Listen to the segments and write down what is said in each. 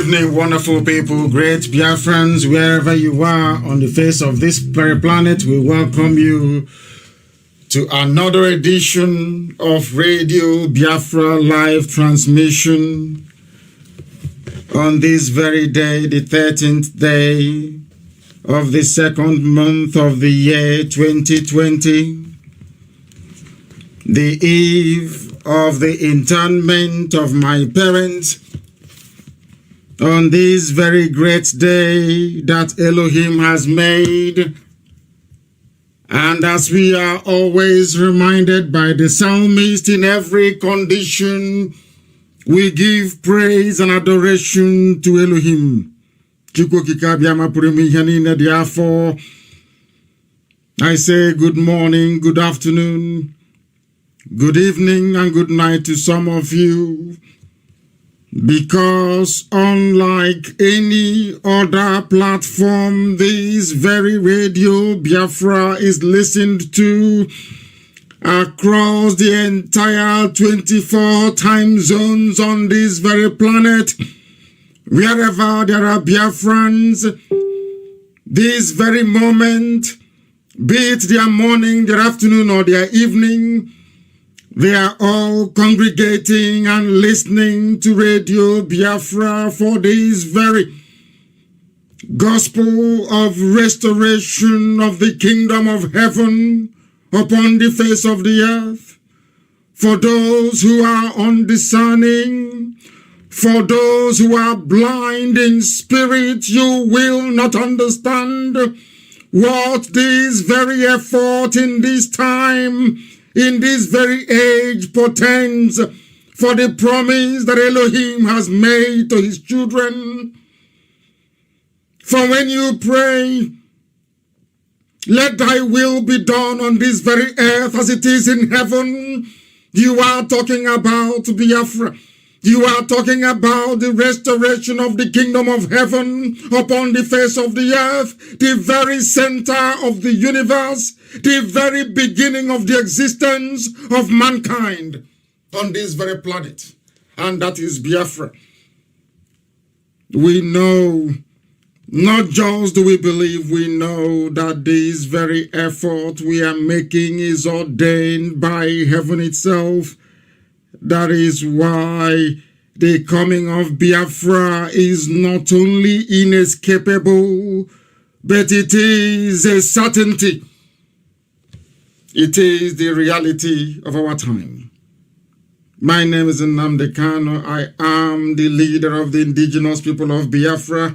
evening, wonderful people, great Biafrans, wherever you are on the face of this very planet. We welcome you to another edition of Radio Biafra live transmission on this very day, the 13th day of the second month of the year 2020, the eve of the internment of my parents. On this very great day that Elohim has made, and as we are always reminded by the psalmist, in every condition, we give praise and adoration to Elohim. Therefore, I say good morning, good afternoon, good evening, and good night to some of you. Because unlike any other platform, this very Radio Biafra is listened to across the entire 24 time zones on this very planet. Wherever there are Biafrans, this very moment, be it their morning, their afternoon, or their evening, they are all congregating and listening to Radio Biafra for this very gospel of restoration of the kingdom of heaven upon the face of the earth. For those who are undiscerning, for those who are blind in spirit, you will not understand what this very effort in this time, in this very age, portends for the promise that Elohim has made to his children. For when you pray, let thy will be done on this very earth as it is in heaven, you are talking about Biafra. You are talking about the restoration of the kingdom of heaven upon the face of the earth, the very center of the universe, the very beginning of the existence of mankind on this very planet. And that is Biafra. We know, not just do we believe, we know that this very effort we are making is ordained by heaven itself. That is why the coming of Biafra is not only inescapable, but it is a certainty. It is the reality of our time. My name is Nnamdi Kanu. I am the leader of the indigenous people of Biafra,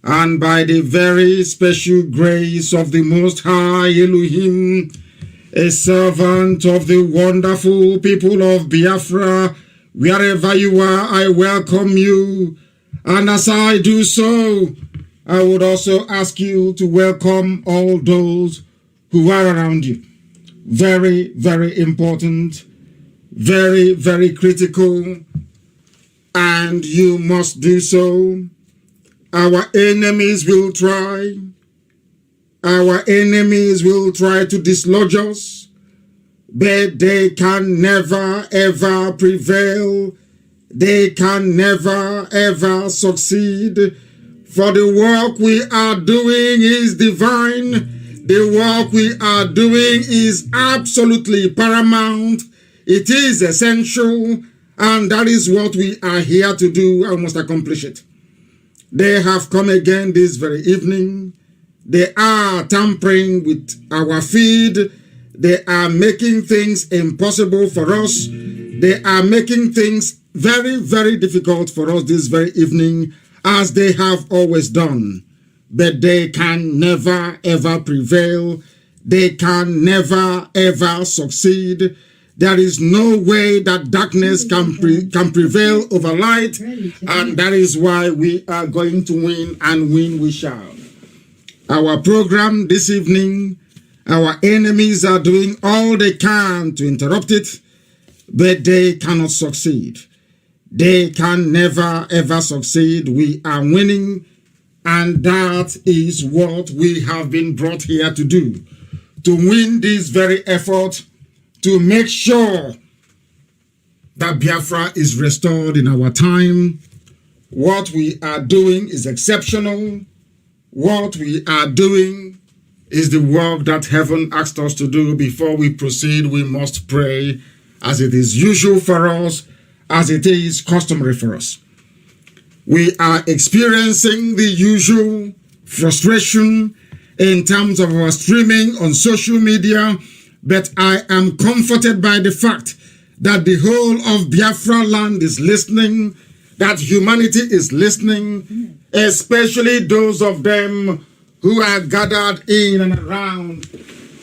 and by the very special grace of the Most High Elohim, a servant of the wonderful people of Biafra, wherever you are, I welcome you. And as I do so, I would also ask you to welcome all those who are around you. Very, very important, very, very critical, and you must do so. Our enemies will try. Our enemies will try to dislodge us, but they can never ever prevail. They can never ever succeed. For the work we are doing is divine. The work we are doing is absolutely paramount. It is essential, and that is what we are here to do. I must accomplish it. They have come again this very evening. They are tampering with our feed. They are making things impossible for us. They are making things very, very difficult for us this very evening, as they have always done. But they can never, ever prevail. They can never, ever succeed. There is no way that darkness can prevail over light, and that is why we are going to win, and win we shall. Our program this evening, our enemies are doing all they can to interrupt it, but they cannot succeed. They can never ever succeed. We are winning, and that is what we have been brought here to do. To win this very effort, to make sure that Biafra is restored in our time, What we are doing is exceptional. What we are doing is the work that heaven asked us to do. Before we proceed, we must pray, as it is usual for us, as it is customary for us. We are experiencing the usual frustration in terms of our streaming on social media, but I am comforted by the fact that the whole of Biafra land is listening, that humanity is listening, especially those of them who are gathered in and around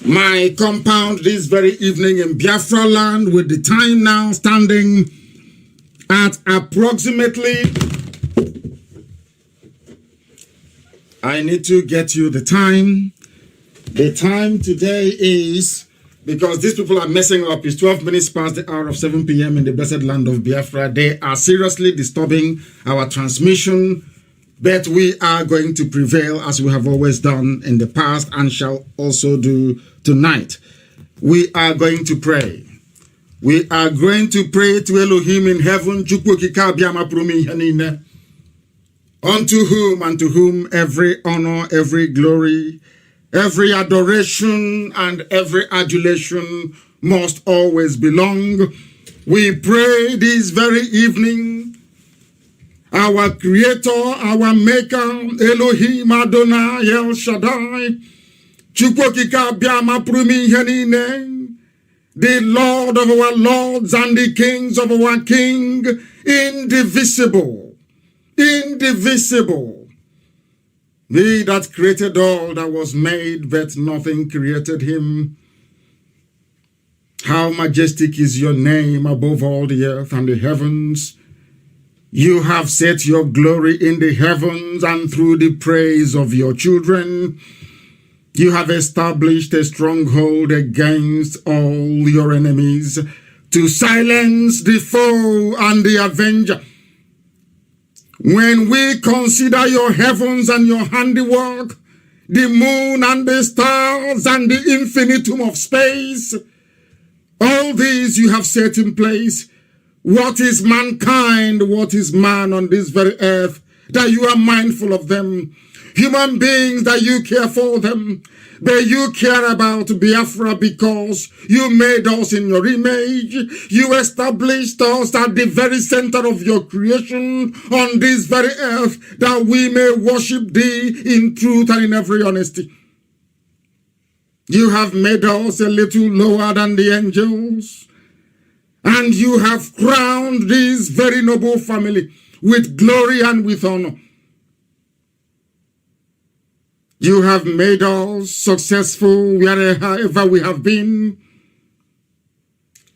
my compound this very evening in Biafra land, with the time now standing at approximately, I need to get you the time. The time today is, because these people are messing up, it's 12 minutes past the hour of 7 p.m. in the blessed land of Biafra. They are seriously disturbing our transmission, but we are going to prevail as we have always done in the past and shall also do tonight. We are going to pray. We are going to pray to Elohim in heaven, unto whom every honor, every glory, every adoration, and every adulation must always belong. We pray this very evening, our Creator, our Maker, Elohim Adonai El Shaddai, the Lord of our lords and the kings of our king, indivisible, indivisible. He that created all that was made, but nothing created him. How majestic is your name above all the earth and the heavens. You have set your glory in the heavens, and through the praise of your children, you have established a stronghold against all your enemies, to silence the foe and the avenger. When we consider your heavens and your handiwork, the moon and the stars and the infinitum of space, all these you have set in place. What is mankind? What is man on this very earth, that you are mindful of them? Human beings, that you care for them. But you care about Biafra because you made us in your image. You established us at the very center of your creation on this very earth, that we may worship thee in truth and in every honesty. You have made us a little lower than the angels, and you have crowned this very noble family with glory and with honor. You have made us successful wherever we have been.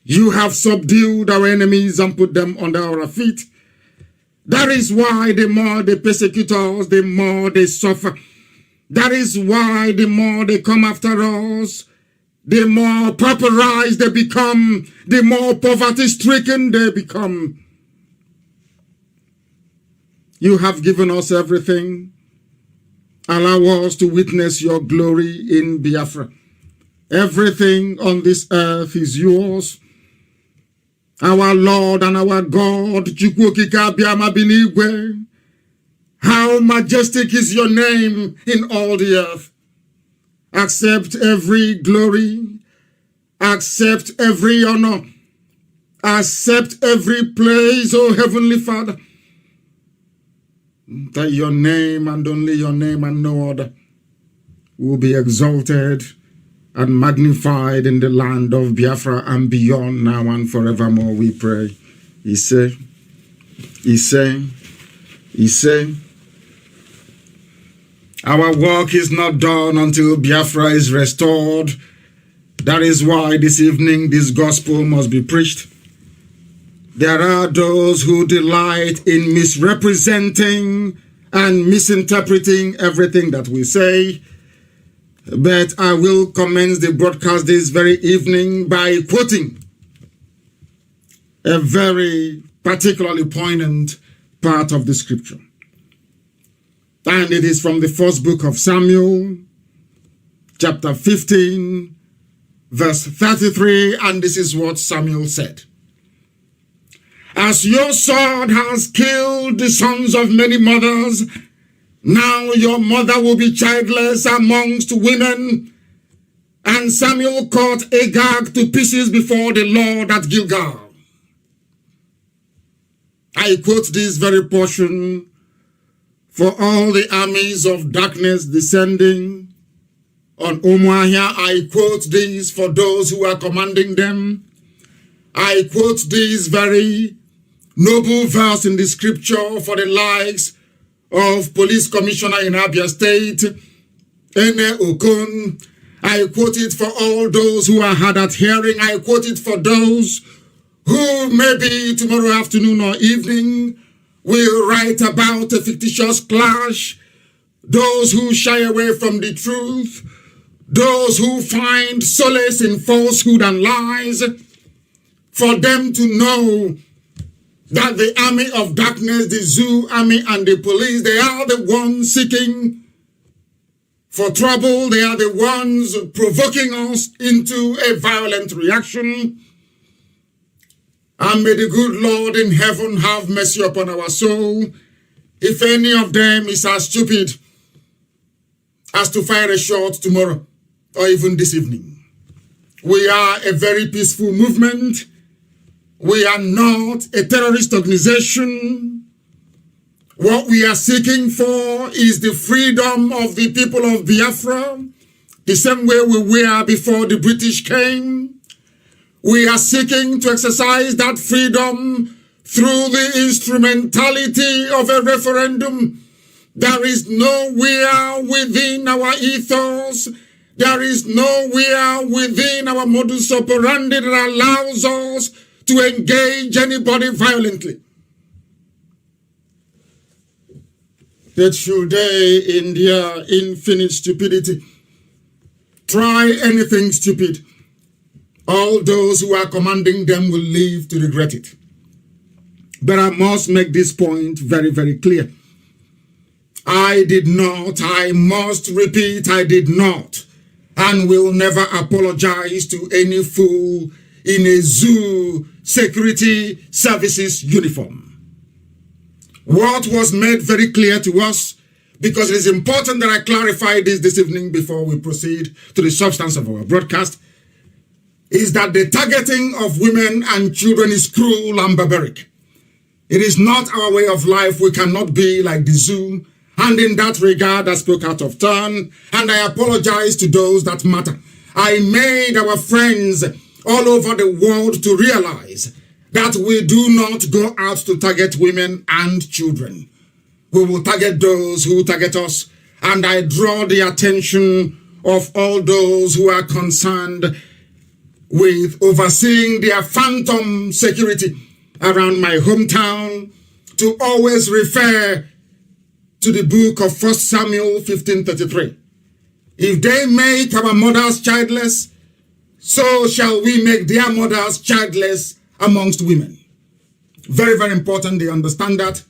You have subdued our enemies and put them under our feet. That is why the more they persecute us, the more they suffer. That is why the more they come after us, the more pauperized they become, the more poverty-stricken they become. You have given us everything. Allow us to witness your glory in Biafra. Everything on this earth is yours. Our Lord and our God, how majestic is your name in all the earth. Accept every glory, accept every honor, accept every praise, O Heavenly Father. That your name and only your name and no other will be exalted and magnified in the land of Biafra and beyond, now and forevermore, we pray. He say, our work is not done until Biafra is restored. That is why this evening this gospel must be preached. There are those who delight in misrepresenting and misinterpreting everything that we say. But I will commence the broadcast this very evening by quoting a very particularly poignant part of the scripture. And it is from the first book of Samuel, chapter 15, verse 33, and this is what Samuel said. As your sword has killed the sons of many mothers, now your mother will be childless amongst women. And Samuel cut Agag to pieces before the Lord at Gilgal. I quote this very portion for all the armies of darkness descending on Umuahia. I quote this for those who are commanding them. I quote this very noble verse in the scripture for the likes of Police Commissioner in Abia State, Ene Okon. I quote it for all those who are hard at hearing. I quote it for those who maybe tomorrow afternoon or evening will write about a fictitious clash, those who shy away from the truth, those who find solace in falsehood and lies, for them to know that the army of darkness, the zoo army and the police, they are the ones seeking for trouble. They are the ones provoking us into a violent reaction. And may the good Lord in heaven have mercy upon our soul if any of them is as stupid as to fire a shot tomorrow or even this evening. We are a very peaceful movement. We are not a terrorist organization. What we are seeking for is the freedom of the people of Biafra, the same way we were before the British came. We are seeking to exercise that freedom through the instrumentality of a referendum. There is nowhere within our ethos, there is nowhere within our modus operandi that allows us to engage anybody violently. That should they, in their infinite stupidity, try anything stupid, all those who are commanding them will live to regret it. But I must make this point very, very clear. I must repeat, I did not, and will never apologize to any fool in a zoo security services uniform. What was made very clear to us, because it is important that I clarify this evening before we proceed to the substance of our broadcast, is that the targeting of women and children is cruel and barbaric. It is not our way of life. We cannot be like the zoo. And in that regard, I spoke out of turn, and I apologize to those that matter. I made our friends all over the world to realize that we do not go out to target women and children. We will target those who target us, and I draw the attention of all those who are concerned with overseeing their phantom security around my hometown to always refer to the book of 1 Samuel 15:33. If they make our mothers childless, so shall we make their mothers childless amongst women. Very, very important they understand that.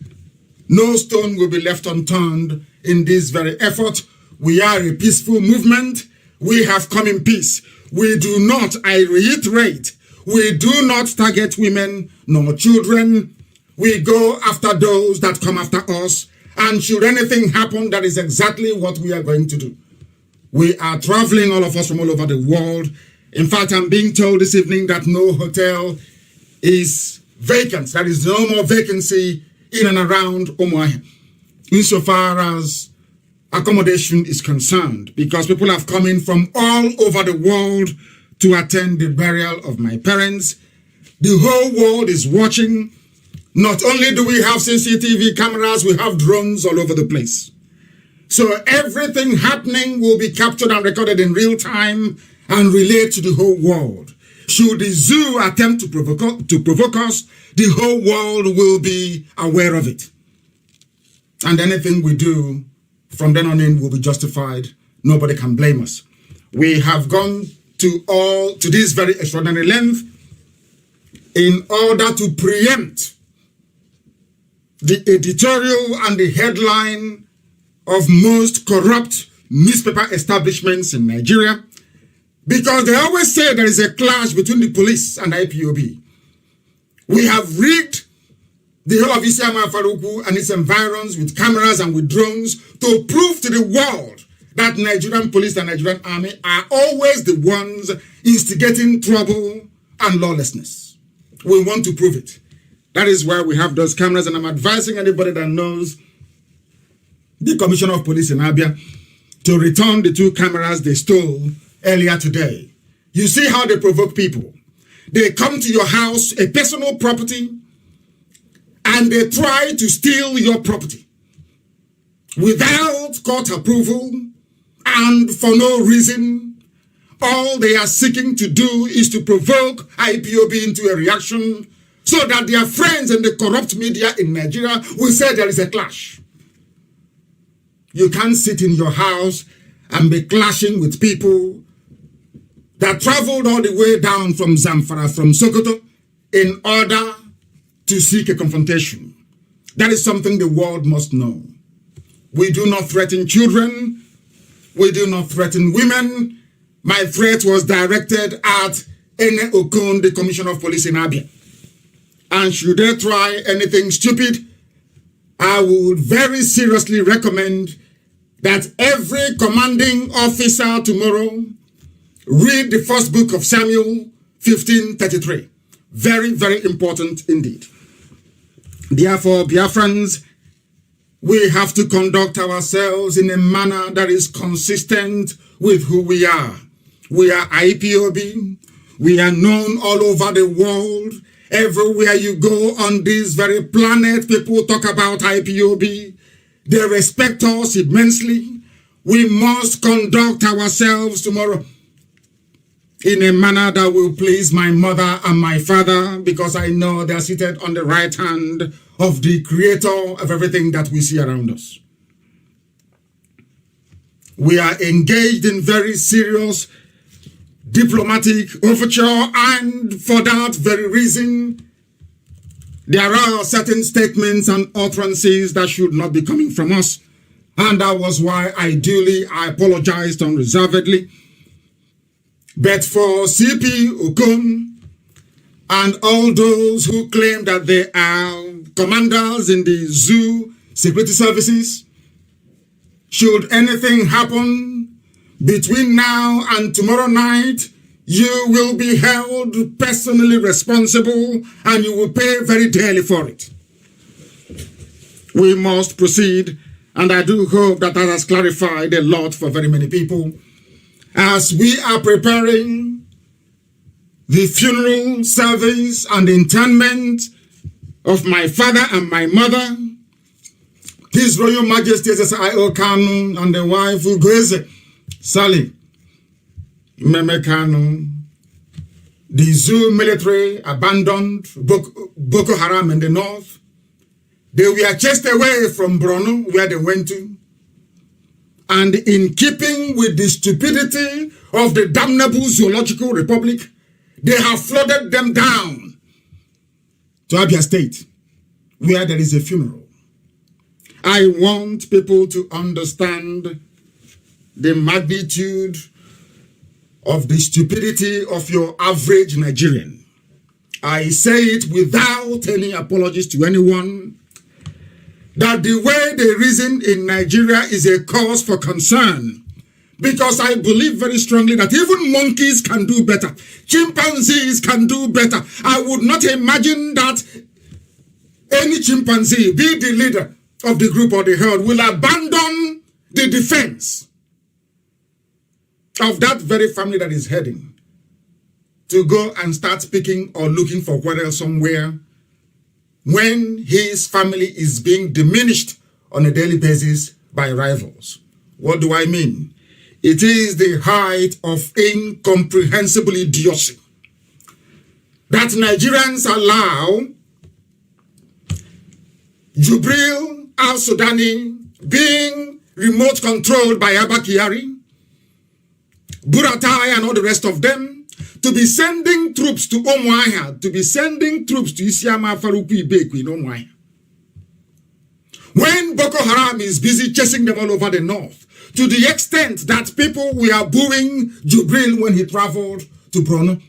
No stone will be left unturned in this very effort. We are a peaceful movement. We have come in peace. We do not, I reiterate, we do not target women nor children. We go after those that come after us. And should anything happen, that is exactly what we are going to do. We are traveling, all of us, from all over the world. In fact, I'm being told this evening that no hotel is vacant. There is no more vacancy in and around Umuahia, insofar as accommodation is concerned, because people have come in from all over the world to attend the burial of my parents. The whole world is watching. Not only do we have CCTV cameras, we have drones all over the place. So everything happening will be captured and recorded in real time and relayed to the whole world. Should the zoo attempt to provoke us, the whole world will be aware of it. And anything we do from then on in will be justified. Nobody can blame us. We have gone to this very extraordinary length in order to preempt the editorial and the headline of most corrupt newspaper establishments in Nigeria, because they always say there is a clash between the police and IPOB. We have rigged the whole of Isiama Faruku and its environs with cameras and with drones to prove to the world that Nigerian police and Nigerian army are always the ones instigating trouble and lawlessness. We want to prove it. That is why we have those cameras, and I'm advising anybody that knows the Commissioner of Police in Abia to return the 2 cameras they stole earlier today. You see how they provoke people. They come to your house, a personal property, and they try to steal your property without court approval and for no reason. All they are seeking to do is to provoke IPOB into a reaction so that their friends in the corrupt media in Nigeria will say there is a clash. You can't sit in your house and be clashing with people that traveled all the way down from Zamfara, from Sokoto, in order to seek a confrontation. That is something the world must know. We do not threaten children. We do not threaten women. My threat was directed at Ene Okon, the Commissioner of Police in Abia. And should they try anything stupid, I would very seriously recommend that every commanding officer tomorrow read the first book of Samuel 15:33. Very, very important indeed. Therefore, Biafrans, we have to conduct ourselves in a manner that is consistent with who we are. We are IPOB. We are known all over the world. Everywhere you go on this very planet, people talk about IPOB. They respect us immensely. We must conduct ourselves tomorrow in a manner that will please my mother and my father, because I know they are seated on the right hand of the creator of everything that we see around us. We are engaged in very serious diplomatic overture, and for that very reason, there are certain statements and utterances that should not be coming from us. And that was why I apologized unreservedly. But for CP Okon and all those who claim that they are commanders in the zoo security services, should anything happen between now and tomorrow night, you will be held personally responsible and you will pay very dearly for it. We must proceed, and I do hope that that has clarified a lot for very many people. As we are preparing the funeral service and interment of my father and my mother, His Royal Majesty Nnamdi Kanu and the wife Ugoeze Sally Meme Kanu, the zoo military abandoned Boko Haram in the north. They were chased away from Borno, where they went to. And in keeping with the stupidity of the damnable Zoological Republic, they have flooded them down to Abia State, where there is a funeral. I want people to understand the magnitude of the stupidity of your average Nigerian. I say it without any apologies to anyone, that the way they reason in Nigeria is a cause for concern, because I believe very strongly that even monkeys can do better. Chimpanzees can do better. I would not imagine that any chimpanzee, be the leader of the group or the herd, will abandon the defense of that very family that is heading to go and start speaking or looking for quarrel somewhere when his family is being diminished on a daily basis by rivals. What do I mean? It is the height of incomprehensible idiocy that Nigerians allow Jubril al-Sudani, being remote controlled by Abba Kyari, Buratai and all the rest of them, to be sending troops to Umuahia, to be sending troops to Isiama Faruku Ibeku in Umuahia. When Boko Haram is busy chasing them all over the north, to the extent that people were booing Jubril when he traveled to Borno,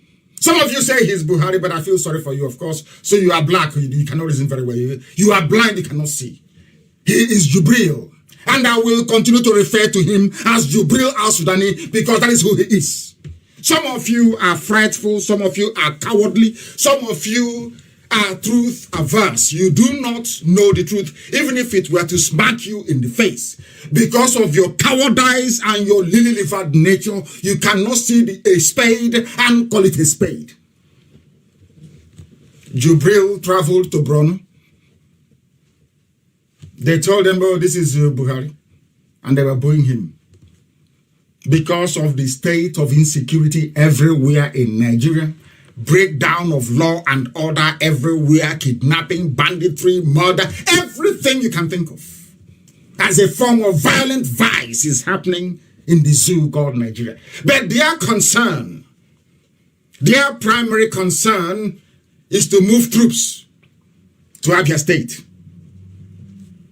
Some of you say he's Buhari, but I feel sorry for you, of course. So you are black, you cannot reason very well. You are blind, you cannot see. He is Jubril. And I will continue to refer to him as Jubril al-Sudani because that is who he is. Some of you are frightful, some of you are cowardly, some of you are truth averse. You do not know the truth, even if it were to smack you in the face. Because of your cowardice and your lily-livered nature, you cannot see a spade and call it a spade. Jubril traveled to Borno. They told them, oh, this is Buhari. And they were booing him. Because of the state of insecurity everywhere in Nigeria, breakdown of law and order everywhere, kidnapping, banditry, murder, everything you can think of as a form of violent vice is happening in the zoo called Nigeria. But their concern, their primary concern is to move troops to Abia State.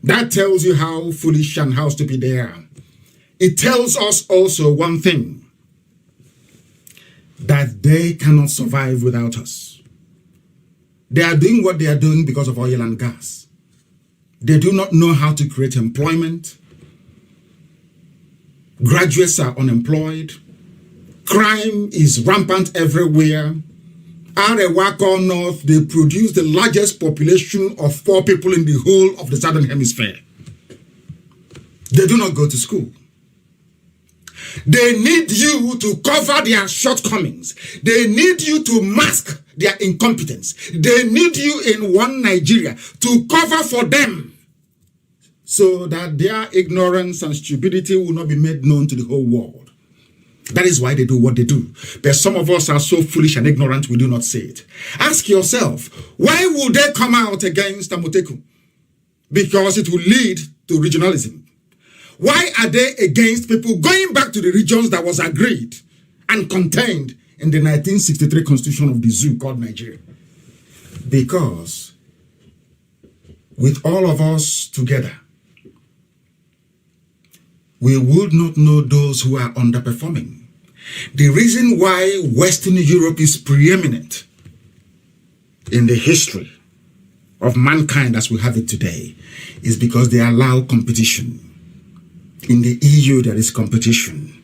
That tells you how foolish and how stupid they are. It tells us also one thing, that they cannot survive without us. They are doing what they are doing because of oil and gas. They do not know how to create employment. Graduates are unemployed. Crime is rampant everywhere. Arewako North, they produce the largest population of poor people in the whole of the Southern Hemisphere. They do not go to school. They need you to cover their shortcomings. They need you to mask their incompetence. They need you in one Nigeria to cover for them so that their ignorance and stupidity will not be made known to the whole world. That is why they do what they do. But some of us are so foolish and ignorant, we do not say it. Ask yourself, why would they come out against Amoteku? Because it will lead to regionalism. Why are they against people going back to the regions that was agreed and contained in the 1963 constitution of the zoo called Nigeria? Because with all of us together, we would not know those who are underperforming. The reason why Western Europe is preeminent in the history of mankind as we have it today is because they allow competition. In the EU, there is competition.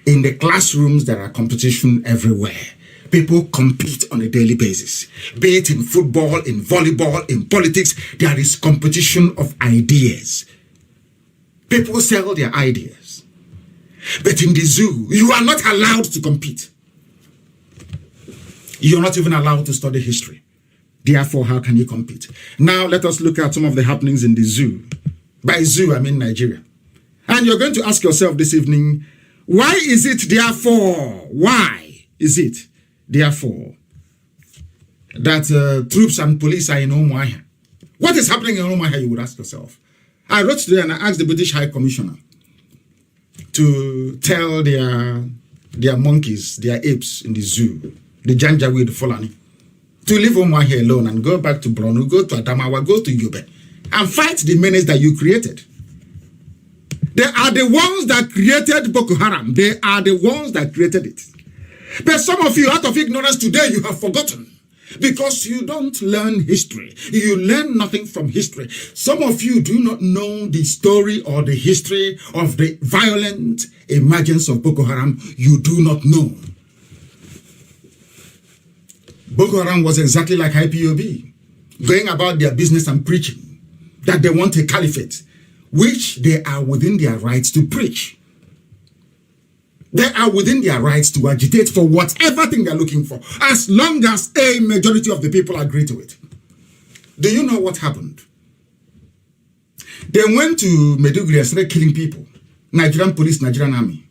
In the classrooms, there are competition everywhere. People compete on a daily basis. Be it in football, in volleyball, in politics, there is competition of ideas. People sell their ideas. But in the zoo, you are not allowed to compete. You are not even allowed to study history. Therefore, how can you compete? Now, let us look at some of the happenings in the zoo. By zoo, I mean Nigeria. And you're going to ask yourself this evening, why is it therefore, why is it therefore that troops and police are in Umuahia? What is happening in Umuahia, you would ask yourself. I wrote today and I asked the British High Commissioner to tell their monkeys, their apes in the zoo, the Janjaweed Fulani, to leave Umuahia alone and go back to Borno, go to Adamawa, go to Yobe, and fight the menace that you created. They are the ones that created Boko Haram. They are the ones that created it. But some of you, out of ignorance today, you have forgotten. Because you don't learn history. You learn nothing from history. Some of you do not know the story or the history of the violent emergence of Boko Haram. You do not know. Boko Haram was exactly like IPOB, going about their business and preaching that they want a caliphate, which they are within their rights to preach. They are within their rights to agitate for whatever thing they're looking for, as long as a majority of the people agree to it. Do you know what happened? They went to Maiduguri and started killing people. Nigerian police, Nigerian army.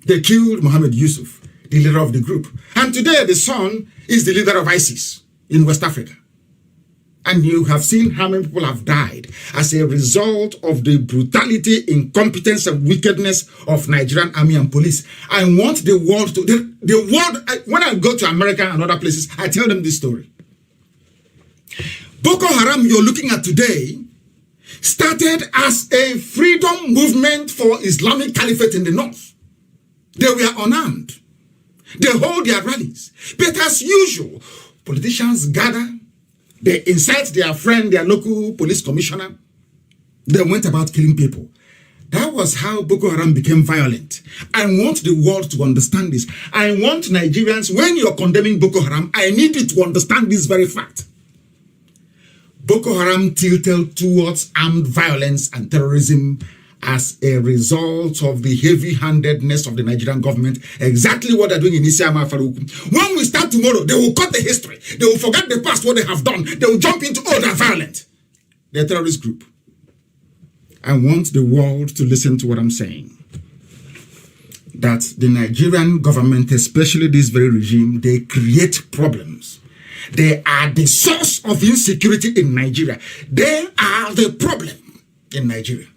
They killed Mohammed Yusuf, the leader of the group. And today the son is the leader of ISIS in West Africa. And you have seen how many people have died as a result of the brutality, incompetence, and wickedness of Nigerian army and police. I want the world to, the world, when I go to America and other places, I tell them this story. Boko Haram you're looking at today started as a freedom movement for Islamic Caliphate in the north. They were unarmed. They hold their rallies. But as usual, politicians gather, they incite their friend, their local police commissioner. They went about killing people. That was how Boko Haram became violent. I want the world to understand this. I want Nigerians, when you're condemning Boko Haram, I need you to understand this very fact. Boko Haram tilted towards armed violence and terrorism as a result of the heavy-handedness of the Nigerian government. Exactly what they're doing in Isiama Faruku. When we start tomorrow, they will cut the history. They will forget the past, what they have done. They will jump into, oh, they're violent. They're a terrorist group. I want the world to listen to what I'm saying. That the Nigerian government, especially this very regime, they create problems. They are the source of insecurity in Nigeria. They are the problem in Nigeria.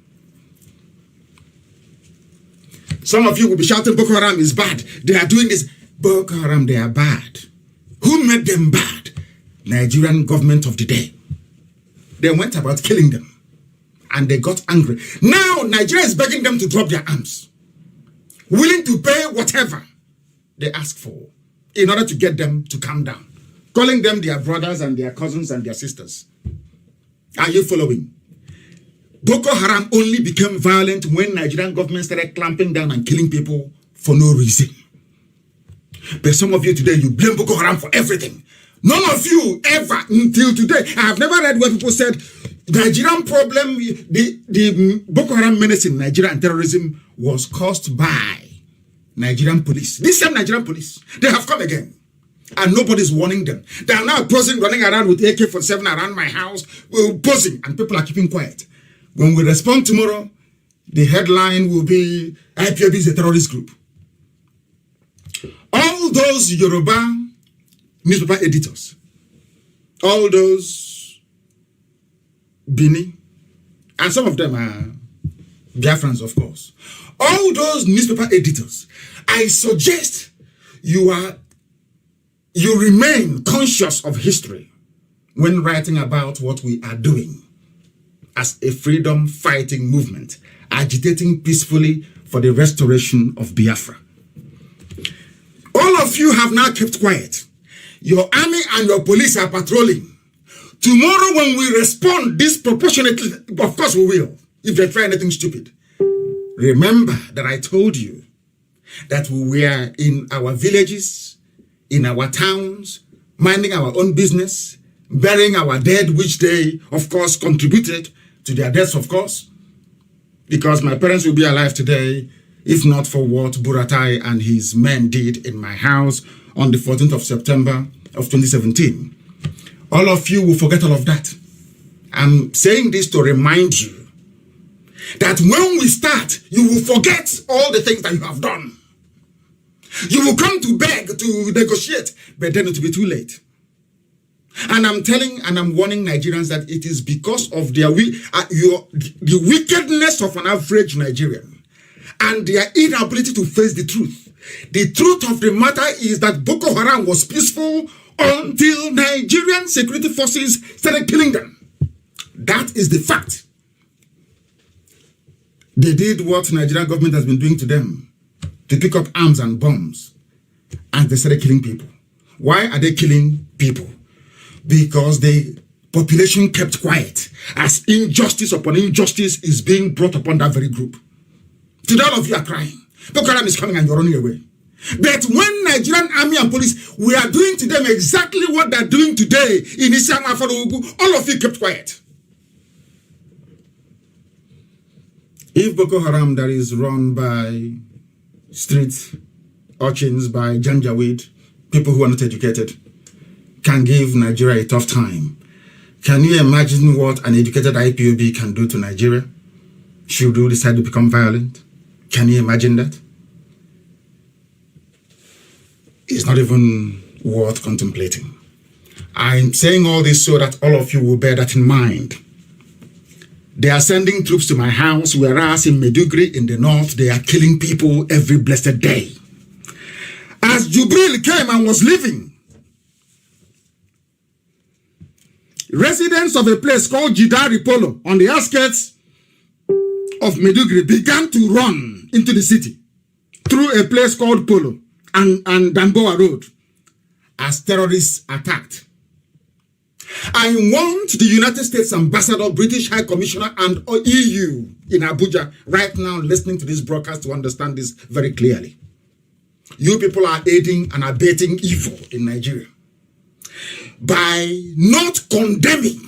Some of you will be shouting, Boko Haram is bad. They are doing this. Boko Haram, they are bad. Who made them bad? Nigerian government of the day. They went about killing them. And they got angry. Now, Nigeria is begging them to drop their arms. Willing to pay whatever they ask for in order to get them to calm down. Calling them their brothers and their cousins and their sisters. Are you following? Boko Haram only became violent when Nigerian government started clamping down and killing people for no reason. But some of you today, you blame Boko Haram for everything. None of you ever, until today, I have never read where people said, Nigerian problem, the Boko Haram menace in Nigeria and terrorism was caused by Nigerian police. This same Nigerian police, they have come again. And nobody's warning them. They are now posing, running around with AK-47 around my house, posing, and people are keeping quiet. When we respond tomorrow, the headline will be, IPOB is a terrorist group. All those Yoruba newspaper editors, all those Bini, and some of them are Biafrans, of course. All those newspaper editors, I suggest you remain conscious of history when writing about what we are doing as a freedom fighting movement, agitating peacefully for the restoration of Biafra. All of you have now kept quiet. Your army and your police are patrolling. Tomorrow when we respond disproportionately, of course we will, if they try anything stupid. Remember that I told you that we were in our villages, in our towns, minding our own business, burying our dead, which they, of course, contributed to their deaths, of course, because my parents will be alive today, if not for what Buratai and his men did in my house on the 14th of September of 2017. All of you will forget all of that. I'm saying this to remind you that when we start, you will forget all the things that you have done. You will come to beg, to negotiate, but then it will be too late. And I'm telling and I'm warning Nigerians that it is because of the wickedness of an average Nigerian and their inability to face the truth. The truth of the matter is that Boko Haram was peaceful until Nigerian security forces started killing them. That is the fact. They did what Nigerian government has been doing to them, to pick up arms and bombs, and they started killing people. Why are they killing people? Because the population kept quiet as injustice upon injustice is being brought upon that very group. Today all of you are crying. Boko Haram is coming and you're running away. But when Nigerian army and police, we are doing to them exactly what they're doing today in Isiama Faruku, all of you kept quiet. If Boko Haram that is run by street urchins, by Janjaweed, people who are not educated, can give Nigeria a tough time, can you imagine what an educated IPOB can do to Nigeria? Should we decide to become violent? Can you imagine that? It's not even worth contemplating. I'm saying all this so that all of you will bear that in mind. They are sending troops to my house, whereas in Maiduguri in the north, they are killing people every blessed day. As Jubril came and was leaving, residents of a place called Jidari Polo on the outskirts of Maiduguri began to run into the city through a place called Polo and Damboa Road as terrorists attacked. I want the United States Ambassador, British High Commissioner, and EU in Abuja right now listening to this broadcast to understand this very clearly. You people are aiding and abetting evil in Nigeria by not condemning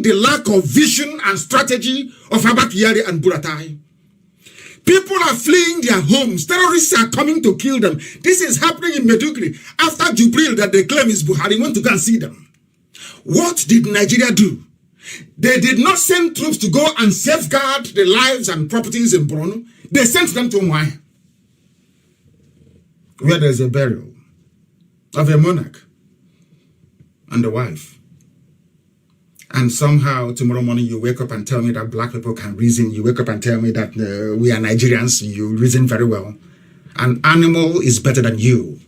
the lack of vision and strategy of Abba Kyari and Buratai. People are fleeing their homes. Terrorists are coming to kill them. This is happening in Maiduguri. After Jubril, that they claim is Buhari, went to go and see them. What did Nigeria do? They did not send troops to go and safeguard the lives and properties in Borno. They sent them to Umwaya, where there's a burial of a monarch and a wife. And somehow tomorrow morning you wake up and tell me that black people can reason. You wake up and tell me that we are Nigerians. You reason very well. An animal is better than you.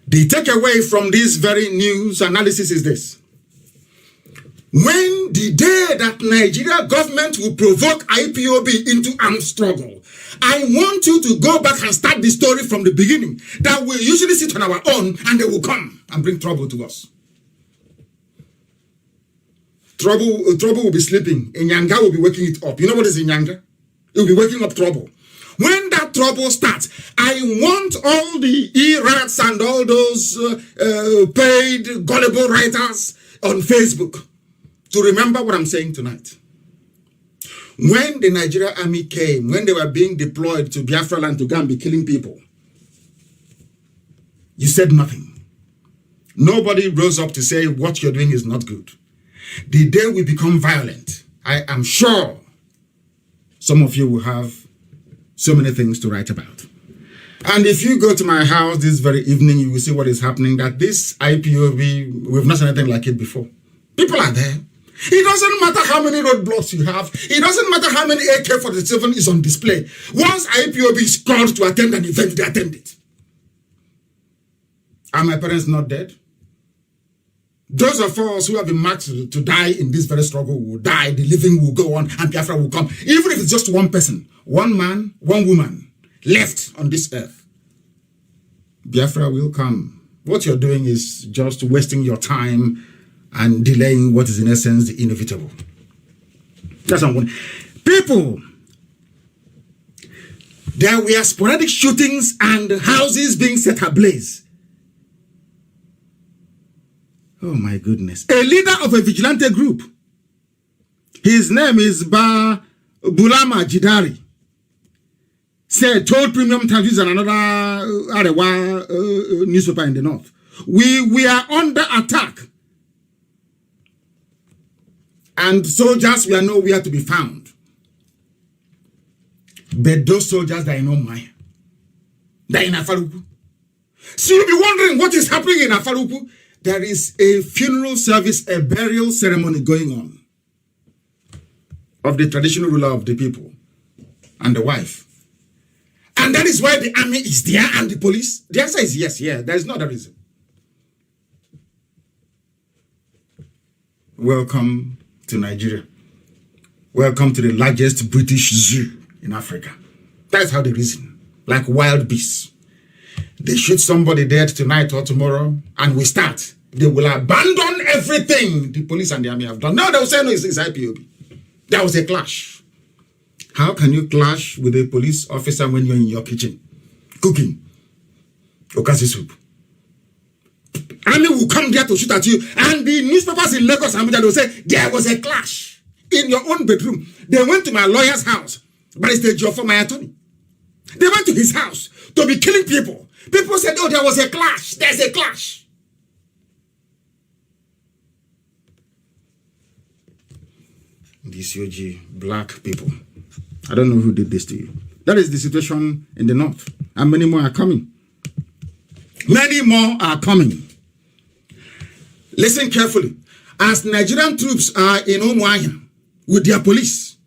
The takeaway from this very news analysis is this. When the day that Nigeria government will provoke IPOB into armed struggle, I want you to go back and start the story from the beginning. That we usually sit on our own and they will come and bring trouble to us. Trouble will be sleeping. Inyanga will be waking it up. You know what is Inyanga? It will be waking up trouble. When that trouble starts, I want all the E-rats and all those paid gullible writers on Facebook to remember what I'm saying tonight. When the Nigerian army came, when they were being deployed to Biafra land to go and be killing people, you said nothing. Nobody rose up to say what you're doing is not good. The day we become violent, I am sure some of you will have so many things to write about. And if you go to my house this very evening, you will see what is happening, that this IPOB, we've not seen anything like it before. People are there. It doesn't matter how many roadblocks you have. It doesn't matter how many AK-47 is on display. Once IPOB is called to attend an event, they attend it. Are my parents not dead? Those of us who have been marked to die in this very struggle will die. The living will go on and Biafra will come. Even if it's just one person, one man, one woman left on this earth, Biafra will come. What you're doing is just wasting your time and delaying what is in essence the inevitable. That's what I'm going. People, there were sporadic shootings and houses being set ablaze. Oh my goodness. A leader of a vigilante group. His name is Bulama Jidari. Told Premium Times and another Arewa newspaper in the north. We are under attack. And soldiers were nowhere to be found. But those soldiers, they know Maya. They're in Afaruku. So you'll be wondering what is happening in Afaruku. There is a funeral service, a burial ceremony going on of the traditional ruler of the people and the wife. And that is why the army is there and the police. The answer is yes, yeah. There is no other reason. Welcome to Nigeria. Welcome to the largest British zoo in Africa. That's how they reason. Like wild beasts. They shoot somebody dead tonight or tomorrow, and we start. They will abandon everything the police and the army have done. No, they will say no, it's IPOB. There was a clash. How can you clash with a police officer when you're in your kitchen cooking okasi soup? Army will come there to shoot at you, and the newspapers in Lagos and Abuja will say there was a clash in your own bedroom. They went to my lawyer's house, but it's the job for my attorney. They went to his house to be killing people. People said, oh, there was a clash. There's a clash. These UG black people. I don't know who did this to you. That is the situation in the north. And many more are coming. Many more are coming. Listen carefully. As Nigerian troops are in Umuahia with their police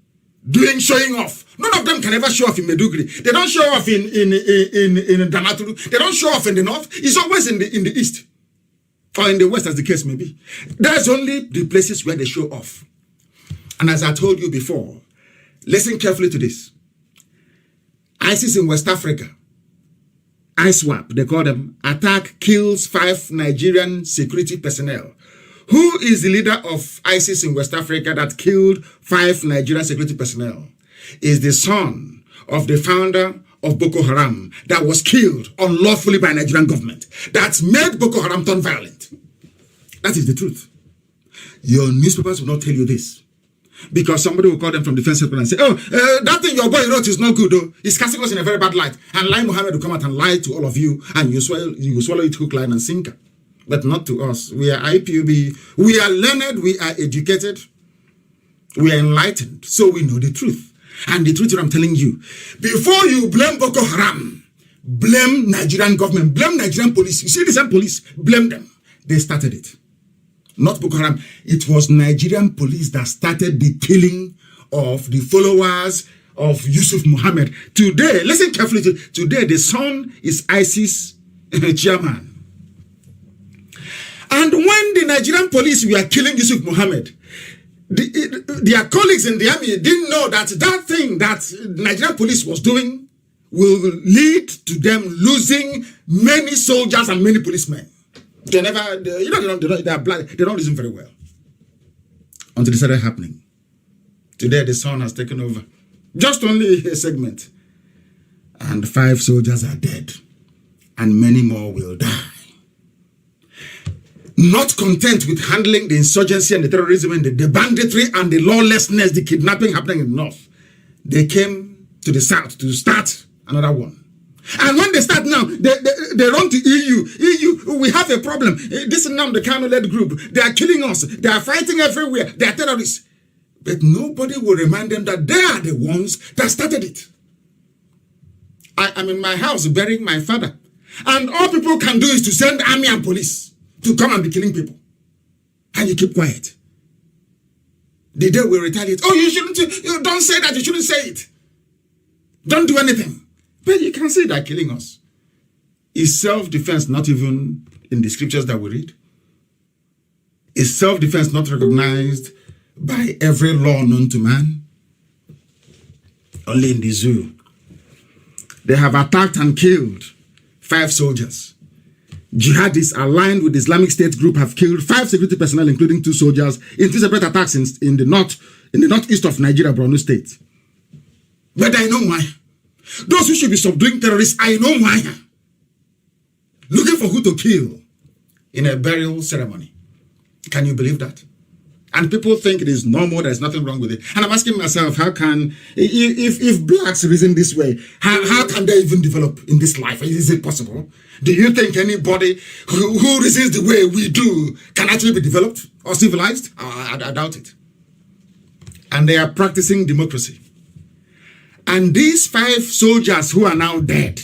showing off. None of them can ever show off in Maiduguri. They don't show off in Damaturu. They don't show off in the north. It's always in the east. Or in the west, as the case may be. That's only the places where they show off. And as I told you before, listen carefully to this. ISIS in West Africa, ISWAP, they call them, attack kills 5 Nigerian security personnel. Who is the leader of ISIS in West Africa that killed 5 Nigerian security personnel? Is the son of the founder of Boko Haram that was killed unlawfully by Nigerian government, that made Boko Haram turn violent. That is the truth. Your newspapers will not tell you this, because somebody will call them from defense and say, oh, that thing your boy wrote is not good, though. It's casting us in a very bad light. And Lai Mohammed will come out and lie to all of you, and you swallow it hook, line, and sinker. But not to us. We are IPOB. We are learned. We are educated. We are enlightened. So we know the truth. And the truth that I'm telling you, before you blame Boko Haram, blame Nigerian government, blame Nigerian police. You see the same police, blame them. They started it. Not Boko Haram. It was Nigerian police that started the killing of the followers of Yusuf Muhammad. Today, listen carefully, today the son is ISIS chairman. And when the Nigerian police were killing Yusuf Muhammad, their colleagues in the army didn't know that that thing that Nigerian police was doing will lead to them losing many soldiers and many policemen. They don't listen very well until it started happening. Today the sun has taken over. Just only a segment. And 5 soldiers are dead. And many more will die. Not content with handling the insurgency and the terrorism and the banditry and the lawlessness, the kidnapping happening in the north, they came to the south to start another one. And when they start now, they run to EU. EU, we have a problem. This Nnamdi Kanu-led group, they are killing us. They are fighting everywhere. They are terrorists. But nobody will remind them that they are the ones that started it. I'm in my house burying my father. And all people can do is to send army and police to come and be killing people. And you keep quiet. The day we retaliate. Oh, you don't say that, you shouldn't say it. Don't do anything. But you can say they're killing us. Is self-defense not even in the scriptures that we read? Is self-defense not recognized by every law known to man? Only in the zoo. They have attacked and killed 5 soldiers. Jihadists aligned with the Islamic State group have killed 5 security personnel, including 2 soldiers, in 2 separate attacks in the northeast of Nigeria, Borno State. But I know why. Those who should be subduing terrorists, I know why. Looking for who to kill in a burial ceremony. Can you believe that? And people think it is normal, there's nothing wrong with it. And I'm asking myself, how can, if blacks reason this way, how can they even develop in this life? Is it possible? Do you think anybody who reasons the way we do can actually be developed or civilized? I doubt it. And they are practicing democracy. And these 5 soldiers who are now dead,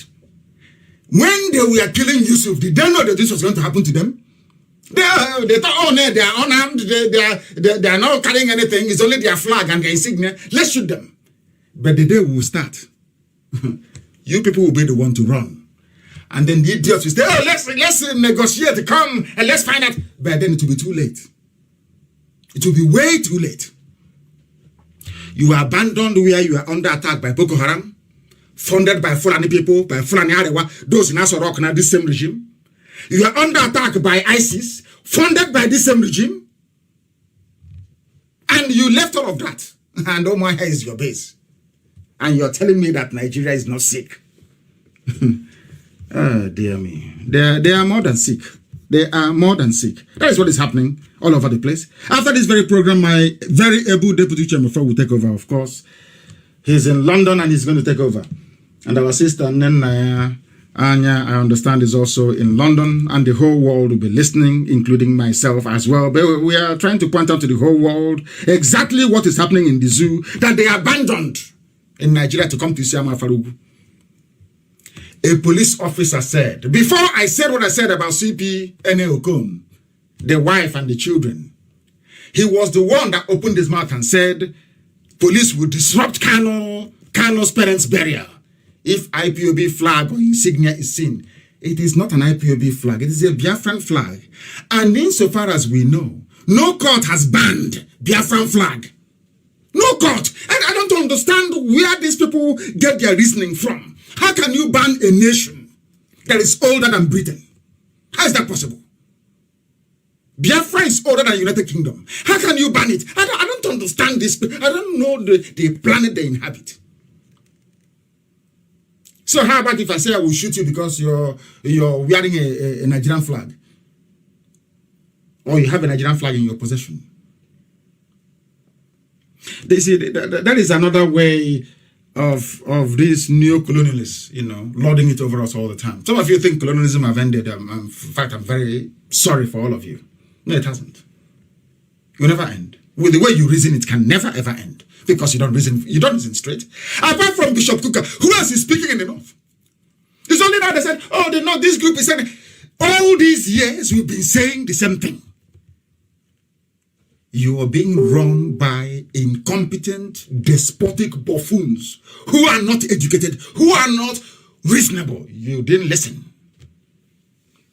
when they were killing Yusuf, did they know that this was going to happen to them? They thought, oh no, they are unarmed, they are not carrying anything, it's only their flag and their insignia. Let's shoot them. But the day will start. You people will be the one to run. And then the idiots will say, oh, let's negotiate, come and let's find out. But then it will be too late. It will be way too late. You are abandoned where you are under attack by Boko Haram, funded by Fulani people, by Fulani Arewa, those in Asorok now, this same regime. You are under attack by ISIS, funded by this same regime. And you left all of that. And Omaha is your base. And you're telling me that Nigeria is not sick. Oh, dear me. They are more than sick. They are more than sick. That is what is happening all over the place. After this very program, my very able deputy chairman will take over, of course. He's in London and he's going to take over. And our sister, Anya, I understand, is also in London, and the whole world will be listening, including myself as well. But we are trying to point out to the whole world exactly what is happening in the zoo that they abandoned in Nigeria to come to Isiama Farugu. A police officer said, before I said what I said about CP Ene Okon, the wife and the children, he was the one that opened his mouth and said, police will disrupt Kano's parents' burial. If IPOB flag or insignia is seen, it is not an IPOB flag. It is a Biafran flag. And insofar as we know, no court has banned Biafran flag. No court. And I don't don't understand where these people get their reasoning from. How can you ban a nation that is older than Britain? How is that possible? Biafra is older than United Kingdom. How can you ban it? I don't understand this. I don't know the planet they inhabit. So how about if I say I will shoot you because you're wearing a Nigerian flag? Or you have a Nigerian flag in your possession? They see that is another way of these neo-colonialists, lording it over us all the time. Some of you think colonialism have ended. In fact, I'm very sorry for all of you. No, it hasn't. It will never end. With the way you reason, it can never ever end. Because you don't reason straight. Apart from Bishop Kuka, who else is speaking in the North? It's only now they said, oh, the North, this group is saying, all these years we've been saying the same thing. You are being run by incompetent, despotic buffoons who are not educated, who are not reasonable. You didn't listen.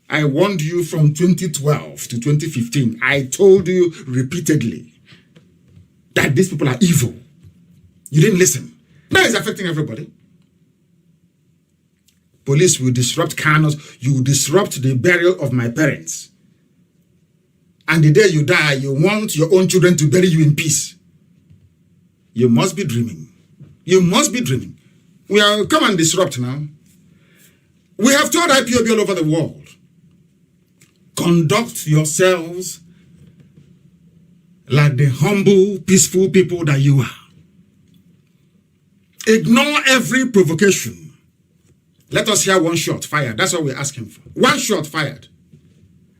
I warned you from 2012 to 2015. I told you repeatedly that these people are evil. You didn't listen. That is affecting everybody. Police will disrupt Kanos. You will disrupt the burial of my parents. And the day you die, you want your own children to bury you in peace. You must be dreaming. You must be dreaming. Come and disrupt now. We have told IPOB all over the world, conduct yourselves like the humble, peaceful people that you are. Ignore every provocation. Let us hear one shot fired. That's what we're asking for. One shot fired.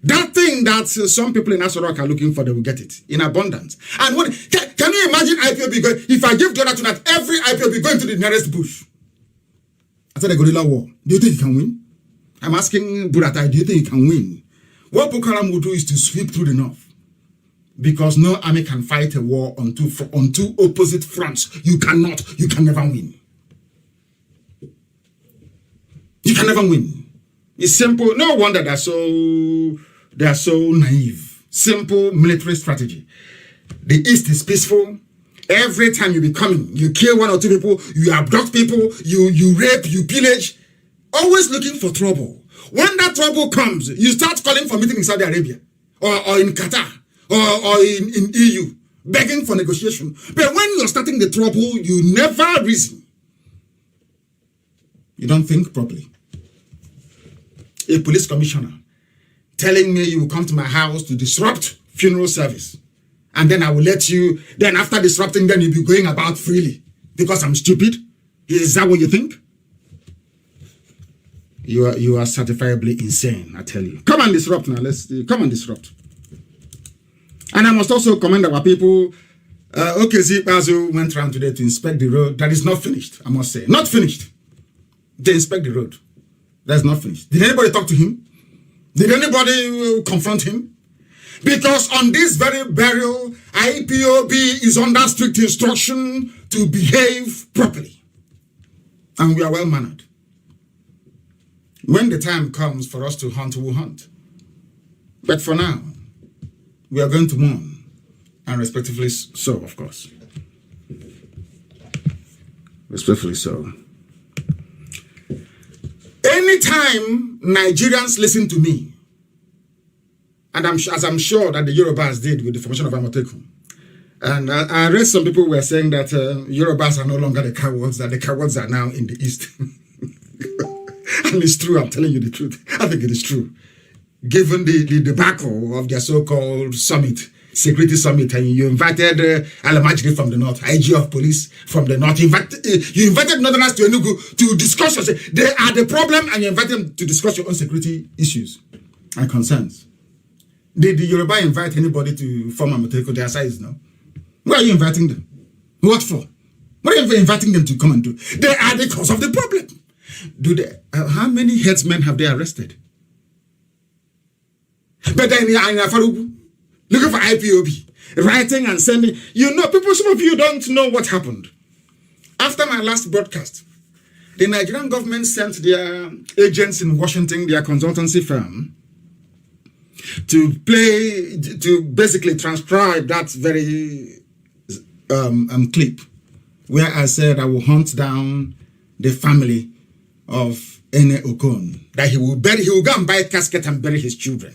That thing that some people in Asorok are looking for, they will get it in abundance. And can you imagine IPOB going, if I give the order tonight, every IPOB going to the nearest bush? After the guerrilla war, do you think he can win? I'm asking Buratai, do you think he can win? What Boko Haram will do is to sweep through the north. Because no army can fight a war on two opposite fronts. You can never win. You can never win. It's simple. No wonder they are so naive. Simple military strategy. The East is peaceful. Every time you be coming, you kill one or two people, you abduct people, you rape, you pillage. Always looking for trouble. When that trouble comes, you start calling for meeting in Saudi Arabia or in Qatar or in EU, begging for negotiation. But when you're starting the trouble, you never reason. You don't think properly. A police commissioner telling me you will come to my house to disrupt funeral service. And then I will let you, then after disrupting, then you'll be going about freely. Because I'm stupid? Is that what you think? You are certifiably insane, I tell you. Come and disrupt now. Come and disrupt. And I must also commend our people. OKZ Bazu went around today to inspect the road. That is not finished, I must say. Not finished. They inspect the road. That's not finished. Did anybody talk to him? Did anybody confront him? Because on this very burial, IPOB is under strict instruction to behave properly. And we are well-mannered. When the time comes for us to hunt, we'll hunt. But for now, we are going to mourn. And respectfully so, of course. Respectfully so. Anytime Nigerians listen to me, and as I'm sure that the Yorubas did with the formation of Amotekun, and I read some people were saying that Yorubas are no longer the cowards, that the cowards are now in the East. And it's true, I'm telling you the truth. I think it is true. Given the debacle of their so-called summit, security summit, and you invited Alamajiri from the North, IG of police from the North. You invited Northerners to Enugu to discuss. They are the problem, and you invite them to discuss your own security issues and concerns. Did the Yoruba invite anybody to form Amotekun? Their size, no? Why are you inviting them? What for? What are you inviting them to come and do? They are the cause of the problem. How many headsmen have they arrested? But then looking for IPOB, writing and sending. Some of you don't know what happened. After my last broadcast, the Nigerian government sent their agents in Washington, their consultancy firm, to basically transcribe that very clip where I said I will hunt down the family of Nnamdi Kanu, that he will go and buy a casket and bury his children.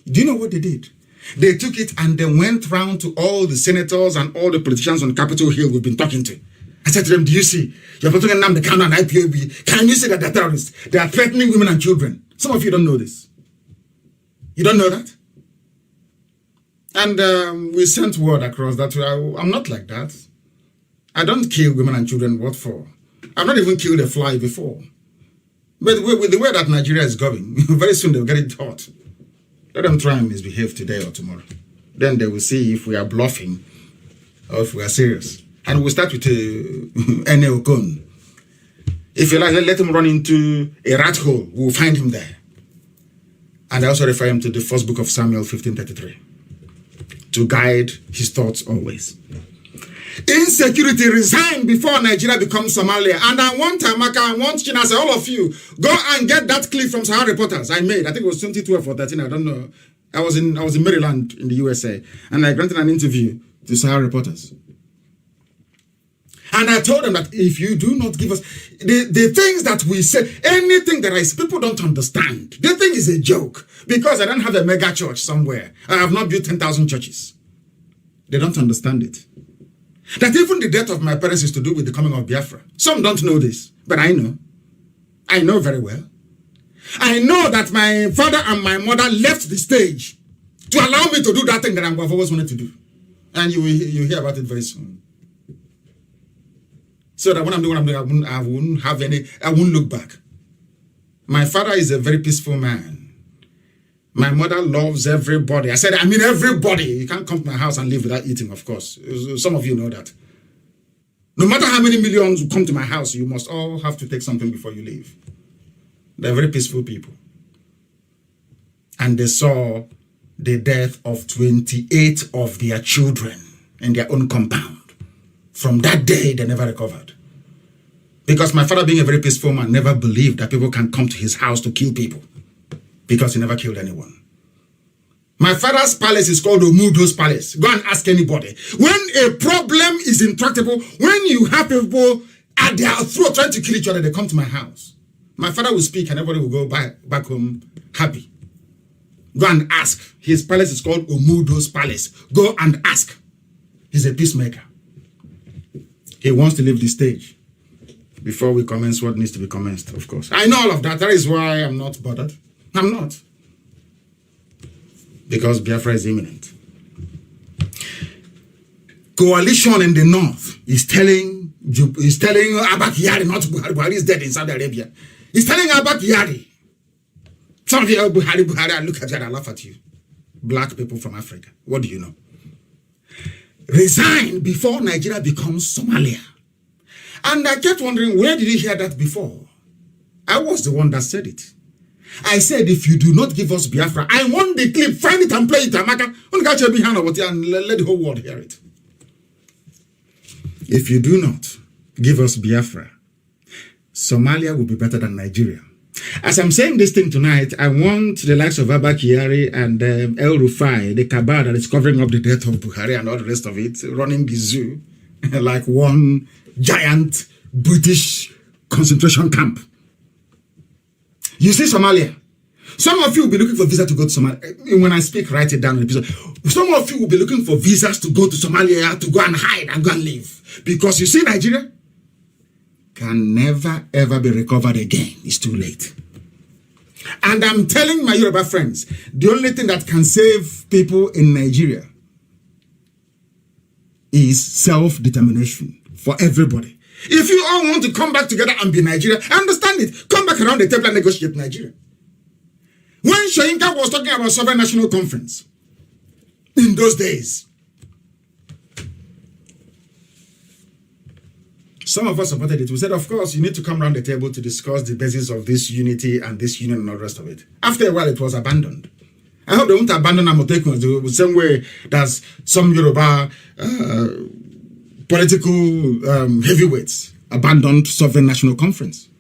Do you know what they did? They took it and they went round to all the senators and all the politicians on Capitol Hill we've been talking to. I said to them, do you see? You're putting Nnamdi Kanu and IPOB. Can you see that they're terrorists? They are threatening women and children. Some of you don't know this. You don't know that? And we sent word across that I'm not like that. I don't kill women and children. What for? I've not even killed a fly before. But with the way that Nigeria is going, very soon they'll get it hot. Let them try and misbehave today or tomorrow. Then they will see if we are bluffing or if we are serious. And we'll start with Nnamdi Kanu. If you like, let him run into a rat hole. We'll find him there. And I also refer him to the first book of Samuel 15:33 to guide his thoughts always. Insecurity resigned before Nigeria becomes Somalia. And I want Amaka, I want China, I say, all of you, go and get that clip from Sahara Reporters I made. I think it was 2012 or 13, I don't know. I was in Maryland in the USA. And I granted an interview to Sahara Reporters. And I told them that if you do not give us the things that we say, anything that people don't understand, they think is a joke because I don't have a mega church somewhere. I have not built 10,000 churches. They don't understand it. That even the death of my parents is to do with the coming of Biafra. Some don't know this, but I know. I know very well. I know that my father and my mother left the stage to allow me to do that thing that I've always wanted to do. And you hear about it very soon. So that when I'm doing what I'm doing, I won't look back. My father is a very peaceful man. My mother loves everybody. I said, I mean everybody. You can't come to my house and live without eating, of course. Some of you know that. No matter how many millions come to my house, you must all have to take something before you leave. They're very peaceful people. And they saw the death of 28 of their children in their own compound. From that day, they never recovered. Because my father, being a very peaceful man, never believed that people can come to his house to kill people. Because he never killed anyone. My father's palace is called Omudo's palace. Go and ask anybody. When a problem is intractable, when you have people at their throat trying to kill each other, they come to my house. My father will speak and everybody will go back home happy. Go and ask. His palace is called Omudo's palace. Go and ask. He's a peacemaker. He wants to leave the stage before we commence what needs to be commenced, of course. I know all of that. That is why I'm not bothered. I'm not. Because Biafra is imminent. Coalition in the north is telling Abba Kyari, not Buhari is dead in Saudi Arabia. He's telling Abba Kyari. Some of you, Buhari, I look at you and I laugh at you. Black people from Africa. What do you know? Resign before Nigeria becomes Somalia. And I kept wondering, where did you hear that before? I was the one that said it. I said, if you do not give us Biafra, I want the clip, find it and play it, Amaka. And let the whole world hear it. If you do not give us Biafra, Somalia will be better than Nigeria. As I'm saying this thing tonight, I want the likes of Abba Kyari and El Rufai, the cabal that is covering up the death of Buhari and all the rest of it, running the zoo like one giant British concentration camp. You see Somalia. Some of you will be looking for visa to go to Somalia. When I speak, write it down in the episode. Some of you will be looking for visas to go to Somalia, to go and hide and go and live. Because you see Nigeria can never ever be recovered again. It's too late. And I'm telling my Yoruba friends, the only thing that can save people in Nigeria is self-determination for everybody. If you all want to come back together and be Nigeria, I understand it. Come back around the table and negotiate Nigeria. When Shoyinka was talking about Sovereign National Conference, in those days, some of us supported it. We said, of course, you need to come around the table to discuss the basis of this unity and this union and all the rest of it. After a while, it was abandoned. I hope they won't abandon Amotekun the same way that some Yoruba political heavyweights abandoned Sovereign National Conference.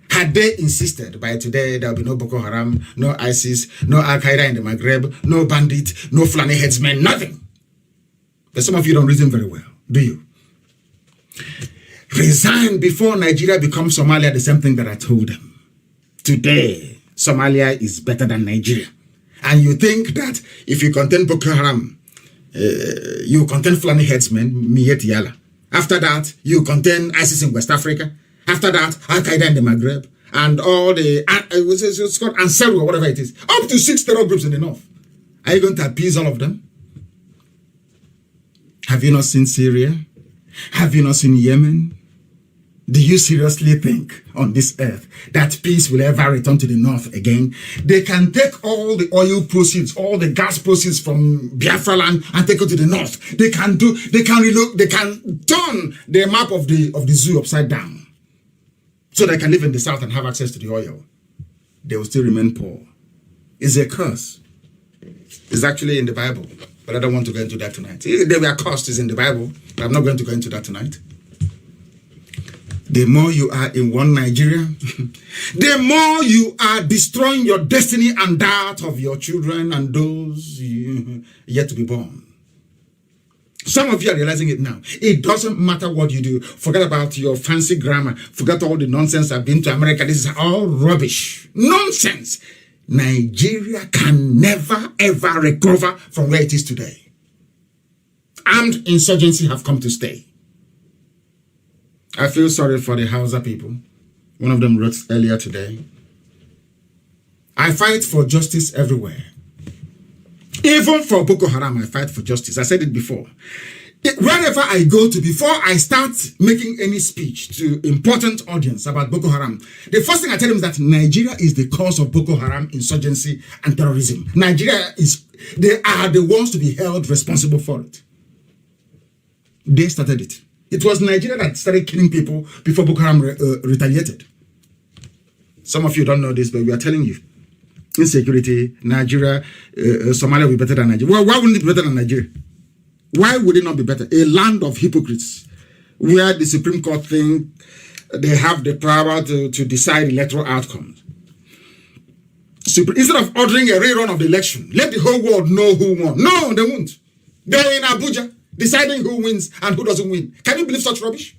Had they insisted, by today there will be no Boko Haram, no ISIS, no Al-Qaeda in the Maghreb, no bandit, no Fulani headsmen, nothing. But some of you don't reason very well, do you? resign before Nigeria becomes Somalia, the same thing that I told them. Today, Somalia is better than Nigeria. And you think that if you contain Boko Haram, you contain Fulani headsmen, Miyetti Allah. After that, you contain ISIS in West Africa. After that, Al-Qaeda in the Maghreb. And all the, it's called Ansar or whatever it is. Up to 6 terror groups in the north. Are you going to appease all of them? Have you not seen Syria? Have you not seen Yemen? Do you seriously think on this earth that peace will ever return to the north again? They can take all the oil proceeds, all the gas proceeds from Biafra land and take it to the north. They can turn the map of the zoo upside down so they can live in the south and have access to the oil. They will still remain poor. It's a curse. It's actually in the Bible, but I don't want to go into that tonight. They were cursed, is in the Bible, but I'm not going to go into that tonight. The more you are in one Nigeria, the more you are destroying your destiny and that of your children and those yet to be born. Some of you are realizing it now. It doesn't matter what you do. Forget about your fancy grammar. Forget all the nonsense. I've been to America. This is all rubbish. Nonsense. Nigeria can never, ever recover from where it is today. Armed insurgency have come to stay. I feel sorry for the Hausa people. One of them wrote earlier today. I fight for justice everywhere. Even for Boko Haram, I fight for justice. I said it before. Wherever I go to, before I start making any speech to important audience about Boko Haram, the first thing I tell them is that Nigeria is the cause of Boko Haram insurgency and terrorism. Nigeria they are the ones to be held responsible for it. They started it. It was Nigeria that started killing people before Boko Haram retaliated. Some of you don't know this, but we are telling you. Insecurity, Nigeria, Somalia will be better than Nigeria. Well, why wouldn't it be better than Nigeria? Why would it not be better? A land of hypocrites, where the Supreme Court think they have the power to decide electoral outcomes. Instead of ordering a rerun of the election, let the whole world know who won. No, they won't. They're in Abuja, deciding who wins and who doesn't win. Can you believe such rubbish?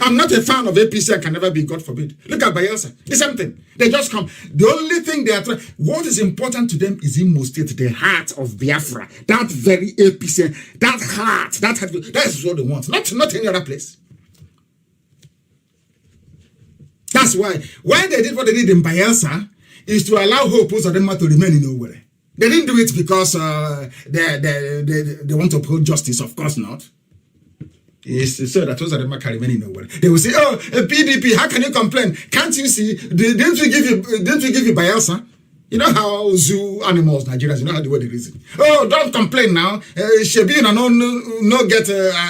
I'm not a fan of APC and can never be, God forbid. Look at Bayelsa. The same thing. They just come. The only thing they are trying, what is important to them is Imo State, the heart of Biafra. That very APC, that heart, that is what they want. Not any other place. That's why they did what they did in Bayelsa is to allow Hope Uzodinma to remain in Owerri. They didn't do it because they want to uphold justice. Of course not. It's so that Uzodinma can remain in Owerri. They will say, "Oh, PDP, how can you complain? Can't you see? Didn't we give you Bayelsa? You know how zoo animals, Nigerians, you know how the way they reason. Oh, don't complain now. Shebi no get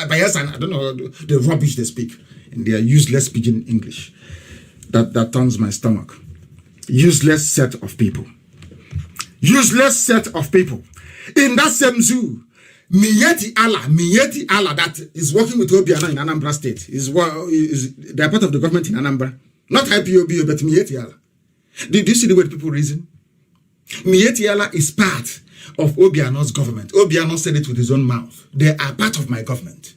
Bayelsa. I don't know the rubbish they speak in their useless pidgin English. That turns my stomach. Useless set of people. Useless set of people. In that same zoo, Miyetti Allah that is working with Obiano in Anambra State they're part of the government in Anambra. Not IPOB, but Miyetti Allah. Did you see the way people reason? Miyetti Allah is part of Obiano's government. Obiano said it with his own mouth. They are part of my government.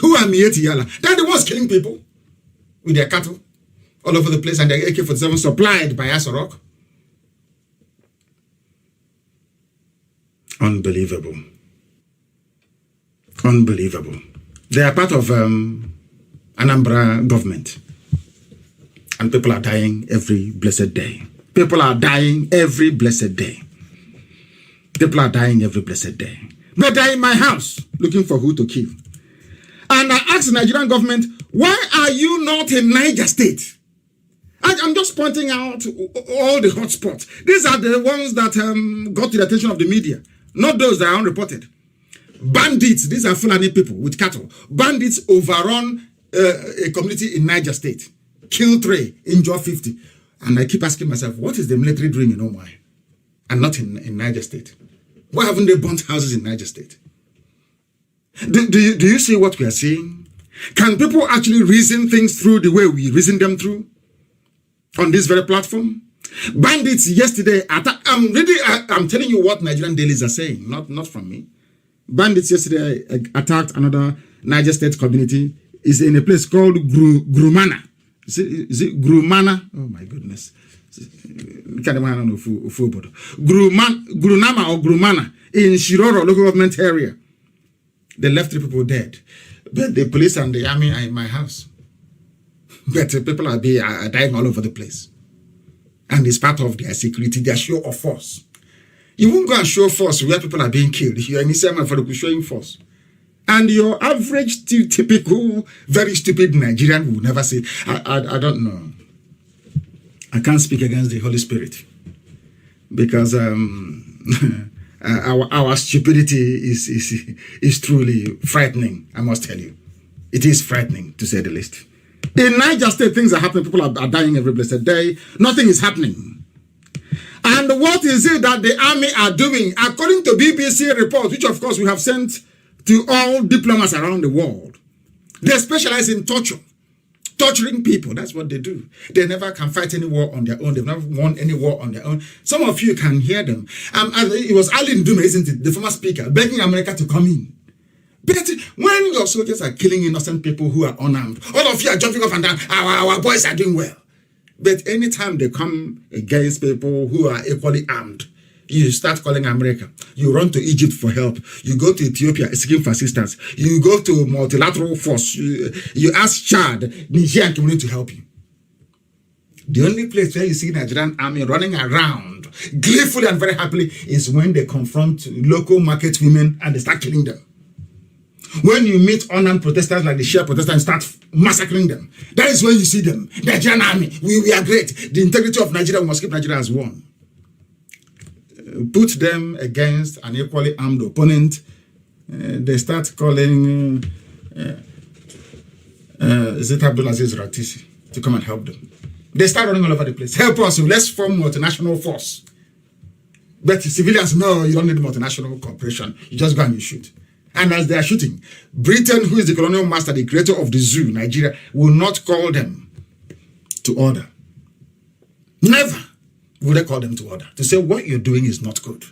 Who are Miyetti Allah? They're the ones killing people with their cattle all over the place and their AK-47 supplied by Asorok. Unbelievable. Unbelievable. They are part of Anambra government. And people are dying every blessed day. People are dying every blessed day. People are dying every blessed day. But they're in my house looking for who to kill. And I asked the Nigerian government, why are you not in Niger State? I'm just pointing out all the hotspots. These are the ones that got to the attention of the media. Not those that are unreported. Bandits, these are Fulani people with cattle. Bandits overrun a community in Niger State. Kill 3, injure 50. And I keep asking myself, what is the military doing in Omai? And not in Niger State? Why haven't they burnt houses in Niger State? Do you see what we are seeing? Can people actually reason things through the way we reason them through? On this very platform? Bandits yesterday, I'm telling you what Nigerian dailies are saying, not from me. Bandits yesterday attacked another Niger State community is in a place called Grumana. Is it Grumana? Oh my goodness. Grunama or Grumana in Shiroro local government area. They left 3 people dead. But the police and the army are in my house. But people are dying all over the place. And it's part of their security, their show of force. You won't go and show force where people are being killed. You're in Islam for the showing force. And your average, typical, very stupid Nigerian will never say, I don't know. I can't speak against the Holy Spirit. Because our stupidity is truly frightening, I must tell you. It is frightening, to say the least. In Niger State, things are happening. People are dying every blessed day. Nothing is happening. And what is it that the army are doing? According to BBC reports, which of course we have sent to all diplomats around the world, they specialize in torture. Torturing people, that's what they do. They never can fight any war on their own. They've never won any war on their own. Some of you can hear them. It was Ali Ndume, isn't it? The former speaker, begging America to come in. But when your soldiers are killing innocent people who are unarmed, all of you are jumping up and down, our boys are doing well. But anytime they come against people who are equally armed, you start calling America. You run to Egypt for help. You go to Ethiopia seeking for assistance. You go to multilateral force. You ask Chad, Niger and community to help you. The only place where you see Nigerian army running around gleefully and very happily is when they confront local market women and they start killing them. When you meet unarmed protesters like the Shia protesters and start massacring them, that is when you see them. Nigerian army, we are great. The integrity of Nigeria, we must keep Nigeria as one. Put them against an equally armed opponent. They start calling, is it Abdulaziz Ratisi to come and help them. They start running all over the place. Help us, let's form multinational force. But civilians, no, you don't need multinational cooperation. You just go and you shoot. And as they are shooting, Britain, who is the colonial master, the creator of the zoo, Nigeria, will not call them to order. Never will they call them to order. To say what you're doing is not good.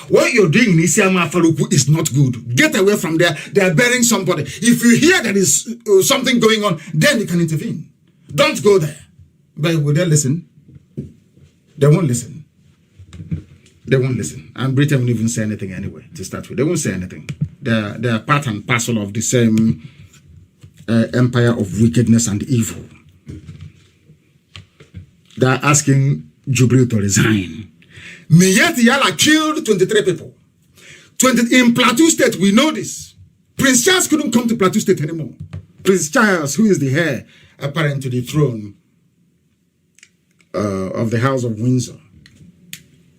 What you're doing in Isiama Faruku is not good. Get away from there. They are burying somebody. If you hear there is something going on, then you can intervene. Don't go there. But will they listen? They won't listen. They won't listen. And Britain won't even say anything anyway, to start with. They won't say anything. They're part and parcel of the same empire of wickedness and evil. They're asking Jubilee to resign. Miyetti Yala killed 23 people. In Plateau State, we know this. Prince Charles couldn't come to Plateau State anymore. Prince Charles, who is the heir apparent to the throne of the House of Windsor,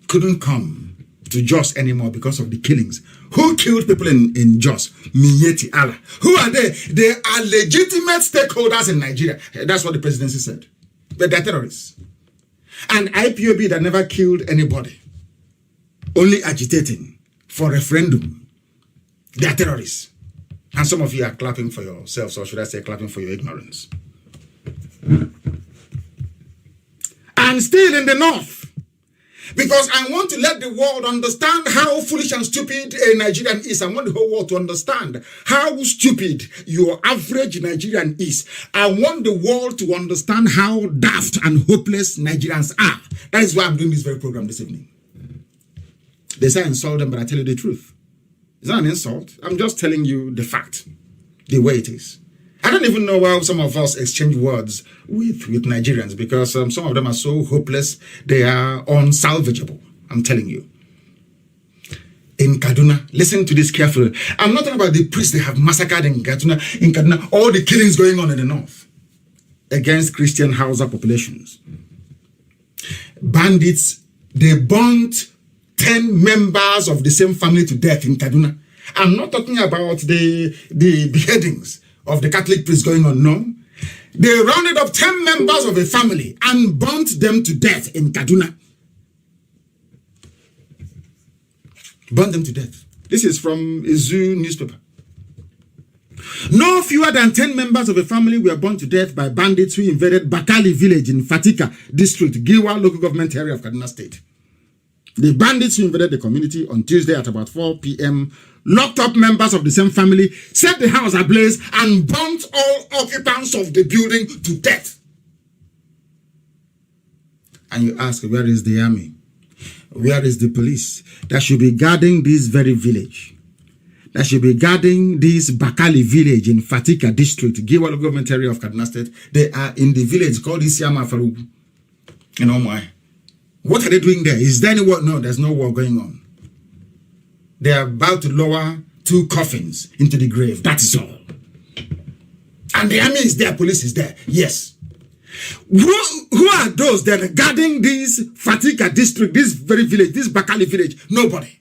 couldn't come to Jos anymore because of the killings. Who killed people in Jos? Miyetti Allah. Who are they? They are legitimate stakeholders in Nigeria. That's what the presidency said. But they're terrorists. And IPOB that never killed anybody, only agitating for referendum. They are terrorists. And some of you are clapping for yourselves, or should I say clapping for your ignorance. And still in the north, because I want to let the world understand how foolish and stupid a Nigerian is. I want the whole world to understand how stupid your average Nigerian is. I want the world to understand how daft and hopeless Nigerians are. That is why I'm doing this very program this evening. They say I insult them, but I tell you the truth. It's not an insult. I'm just telling you the fact, the way it is. I don't even know why some of us exchange words with Nigerians, because some of them are so hopeless, they are unsalvageable. I'm telling you. In Kaduna, listen to this carefully. I'm not talking about the priests they have massacred in Kaduna, all the killings going on in the north against Christian Hausa populations. Bandits, they burnt 10 members of the same family to death in Kaduna. I'm not talking about the beheadings of the Catholic priests going on, no. They rounded up 10 members of a family and burnt them to death in Kaduna. Burnt them to death. This is from a Zoo newspaper. No fewer than 10 members of a family were burnt to death by bandits who invaded Bakali village in Fatika district, Giwa local government area of Kaduna State. The bandits who invaded the community on Tuesday at about 4 p.m. locked up members of the same family, set the house ablaze, and burnt all occupants of the building to death. And you ask, where is the army? Where is the police that should be guarding this very village? That should be guarding this Bakali village in Fatika district, Giwalo government area of Kaduna State. They are in the village called Isiama Farugu. You know why? What are they doing there? Is there any war? No, there's no war going on. They are about to lower 2 coffins into the grave. That is all. And the army is there, police is there. Yes. Who are those that are guarding this Fatika district, this very village, this Bakali village? Nobody.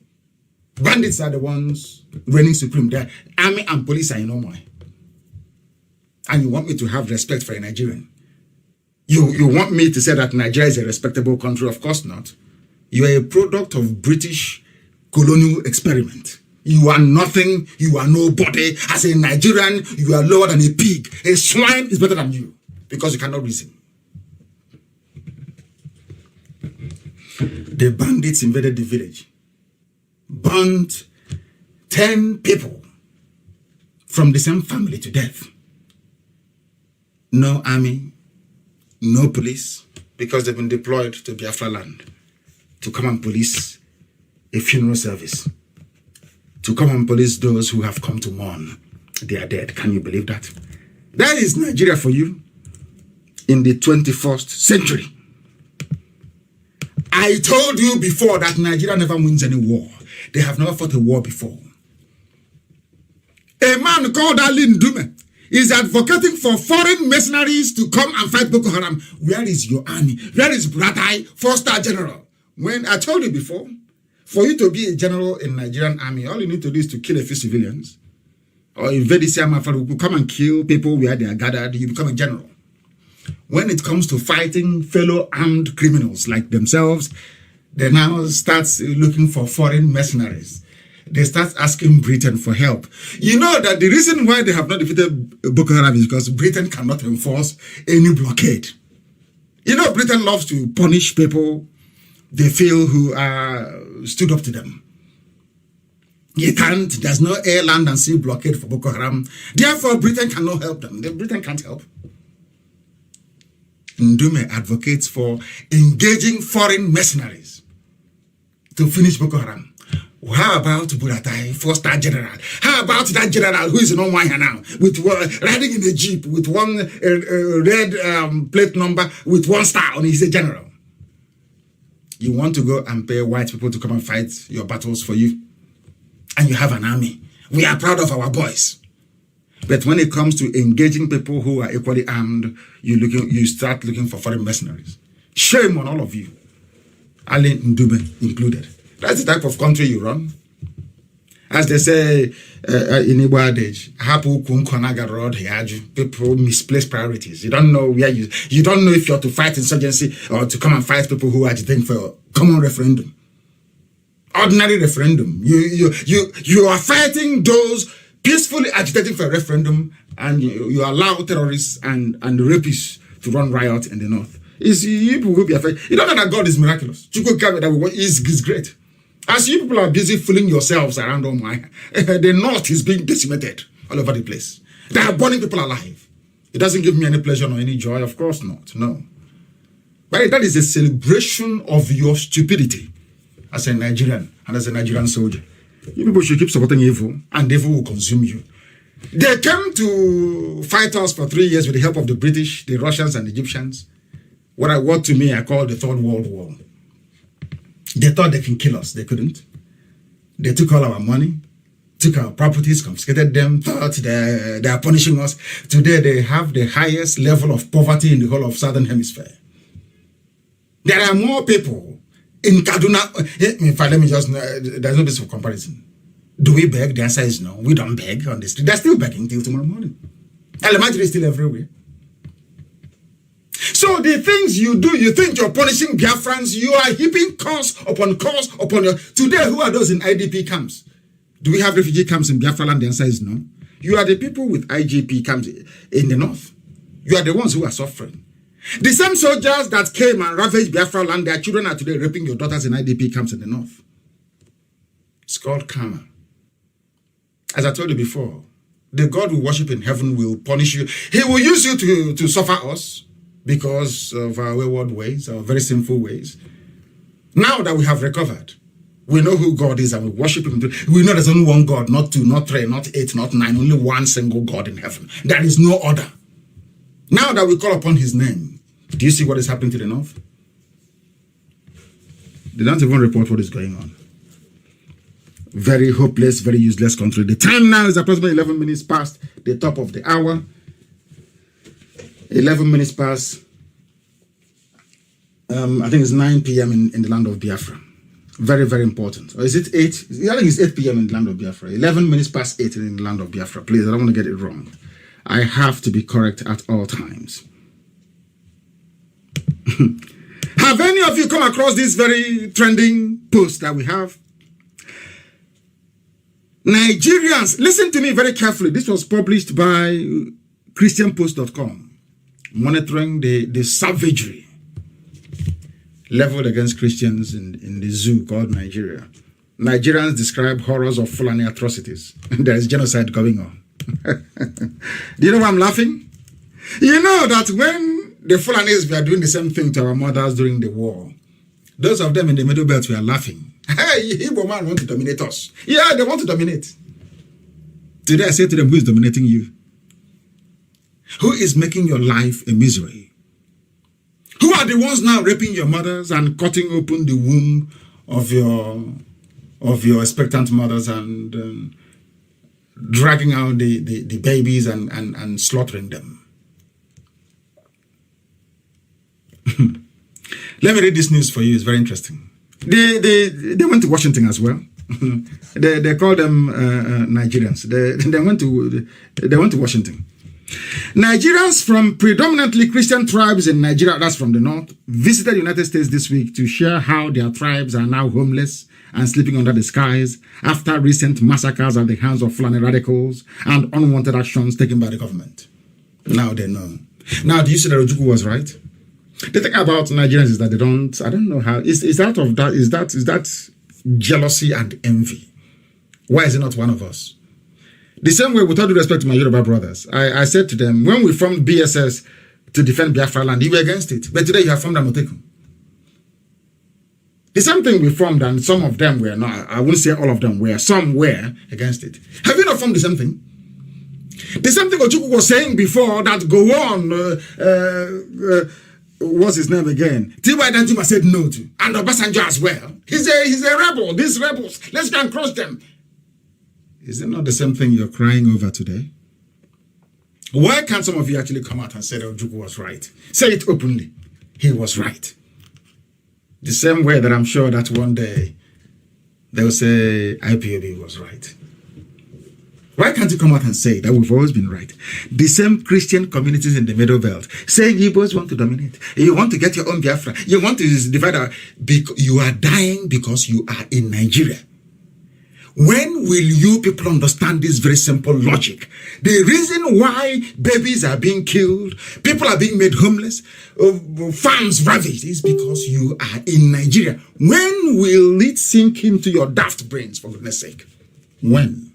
Bandits are the ones reigning supreme there. Army and police are in Omai. And you want me to have respect for a Nigerian? You want me to say that Nigeria is a respectable country? Of course not. You are a product of British colonial experiment. You are nothing. You are nobody. As a Nigerian, you are lower than a pig. A swine is better than you because you cannot reason. The bandits invaded the village, burnt 10 people from the same family to death. No army, no police, because they've been deployed to Biafra land to come and police a funeral service, to come and police those who have come to mourn. They are dead. Can you believe that? That is Nigeria for you in the 21st century. I told you before that Nigeria never wins any war. They have never fought a war before. A man called Ali Ndume is advocating for foreign mercenaries to come and fight Boko Haram. Where is your army? Where is Buratai, 4-star general? When I told you before, for you to be a general in Nigerian army, all you need to do is to kill a few civilians. Or invade the Isiama Farugu, come and kill people where they are gathered, you become a general. When it comes to fighting fellow armed criminals like themselves, they now start looking for foreign mercenaries. They start asking Britain for help. You know that the reason why they have not defeated Boko Haram is because Britain cannot enforce any blockade. You know, Britain loves to punish people they feel who stood up to them. You can't, there's no air, land, and sea blockade for Boko Haram. Therefore, Britain cannot help them. Britain can't help. Ndume advocates for engaging foreign mercenaries to finish Boko Haram. How about Buratai, 4-star general? How about that general who is in Omaya now, with riding in a jeep with one red plate number with 1 star on it? He's a general. You want to go and pay white people to come and fight your battles for you, and you have an army. We are proud of our boys. But when it comes to engaging people who are equally armed, you start looking for foreign mercenaries. Shame on all of you, Ali Ndume included. That's the type of country you run. As they say in Igbo adage, people misplace priorities. You don't know where you don't know if you're to fight insurgency or to come and fight people who are agitating for a common referendum. Ordinary referendum. You are fighting those peacefully agitating for a referendum, and you allow terrorists and rapists to run riot in the north. You people will be affected. You don't know that God is miraculous. Is great. As you people are busy fooling yourselves around the north is being decimated all over the place. They are burning people alive. It doesn't give me any pleasure nor any joy. Of course not. No. But that is a celebration of your stupidity as a Nigerian and as a Nigerian soldier. You people should keep supporting evil, and evil will consume you. They came to fight us for 3 years with the help of the British, the Russians, and the Egyptians. What to me I call the Third World War. They thought they can kill us. They couldn't. They took all our money, took our properties, confiscated them, thought they are punishing us. Today they have the highest level of poverty in the whole of Southern Hemisphere. There are more people in Kaduna. In fact, let me just, there's no basis for comparison. Do we beg? The answer is no. We don't beg on the street. They're still begging till tomorrow morning. Elementary is still everywhere. So the things you do, you think you're punishing Biafrans, you are heaping curse upon your... Today, who are those in IDP camps? Do we have refugee camps in Biafra land? The answer is no. You are the people with IGP camps in the north. You are the ones who are suffering. The same soldiers that came and ravaged Biafra land, their children are today raping your daughters in IDP camps in the north. It's called karma. As I told you before, the God we worship in heaven will punish you. He will use you to suffer us because of our wayward ways, our very sinful ways. Now that we have recovered, we know who God is and we worship him. We know there's only one God, not two, not three, not eight, not nine, only one single God in heaven. There is no other. Now that we call upon his name, do you see what is happening to the north? They don't even report what is going on. Very hopeless, very useless country. The time now is approximately 11 minutes past the top of the hour. 11 minutes past, I think it's 9 p.m. in the land of Biafra. Very, very important. Or is it 8? I think it's 8 p.m. in the land of Biafra. 11 minutes past 8 in the land of Biafra. Please, I don't want to get it wrong. I have to be correct at all times. Have any of you come across this very trending post that we have? Nigerians, listen to me very carefully. This was published by ChristianPost.com, monitoring the savagery leveled against Christians in the zoo called Nigeria. Nigerians describe horrors of Fulani atrocities. There is genocide going on. Do you know why I'm laughing? You know that when the Fulanis were doing the same thing to our mothers during the war, those of them in the Middle Belt were laughing. Hey, Igbo man want to dominate us. Yeah, they want to dominate. Today I say to them, who is dominating you? Who is making your life a misery? Who are the ones now raping your mothers and cutting open the womb of your expectant mothers and dragging out the babies and slaughtering them? Let me read this news for you. It's very interesting. They went to Washington as well. they call them Nigerians. They went to Washington. Nigerians from predominantly Christian tribes in Nigeria, that's from the north, visited the United States this week to share how their tribes are now homeless and sleeping under the skies after recent massacres at the hands of Fulani radicals and unwanted actions taken by the government. Now they know. Now, do you see that Ojukwu was right? The thing about Nigerians is that they don't, I don't know how, is that jealousy and envy? Why is it not one of us? The same way, with all due respect to my Yoruba brothers, I said to them, when we formed BSS to defend Biafra land, you were against it. But today you have formed Amotekun. The same thing we formed, and some of them were not, I wouldn't say all of them were, some were against it. Have you not formed the same thing? The same thing Ojukwu was saying before that go on, what's his name again? T.Y. Danjuma said no to. And Obasanjo as well. He's a rebel. These rebels, let's go and crush them. Is it not the same thing you're crying over today? Why can't some of you actually come out and say that Ojukwu was right? Say it openly. He was right. The same way that I'm sure that one day they'll say IPOB was right. Why can't you come out and say that we've always been right? The same Christian communities in the Middle Belt saying Igbos want to dominate. You want to get your own Biafra. You want to divide our... You are dying because you are in Nigeria. When will you people understand this very simple logic? The reason why babies are being killed, people are being made homeless, farms ravaged, is because you are in Nigeria. When will it sink into your daft brains, for goodness sake? When?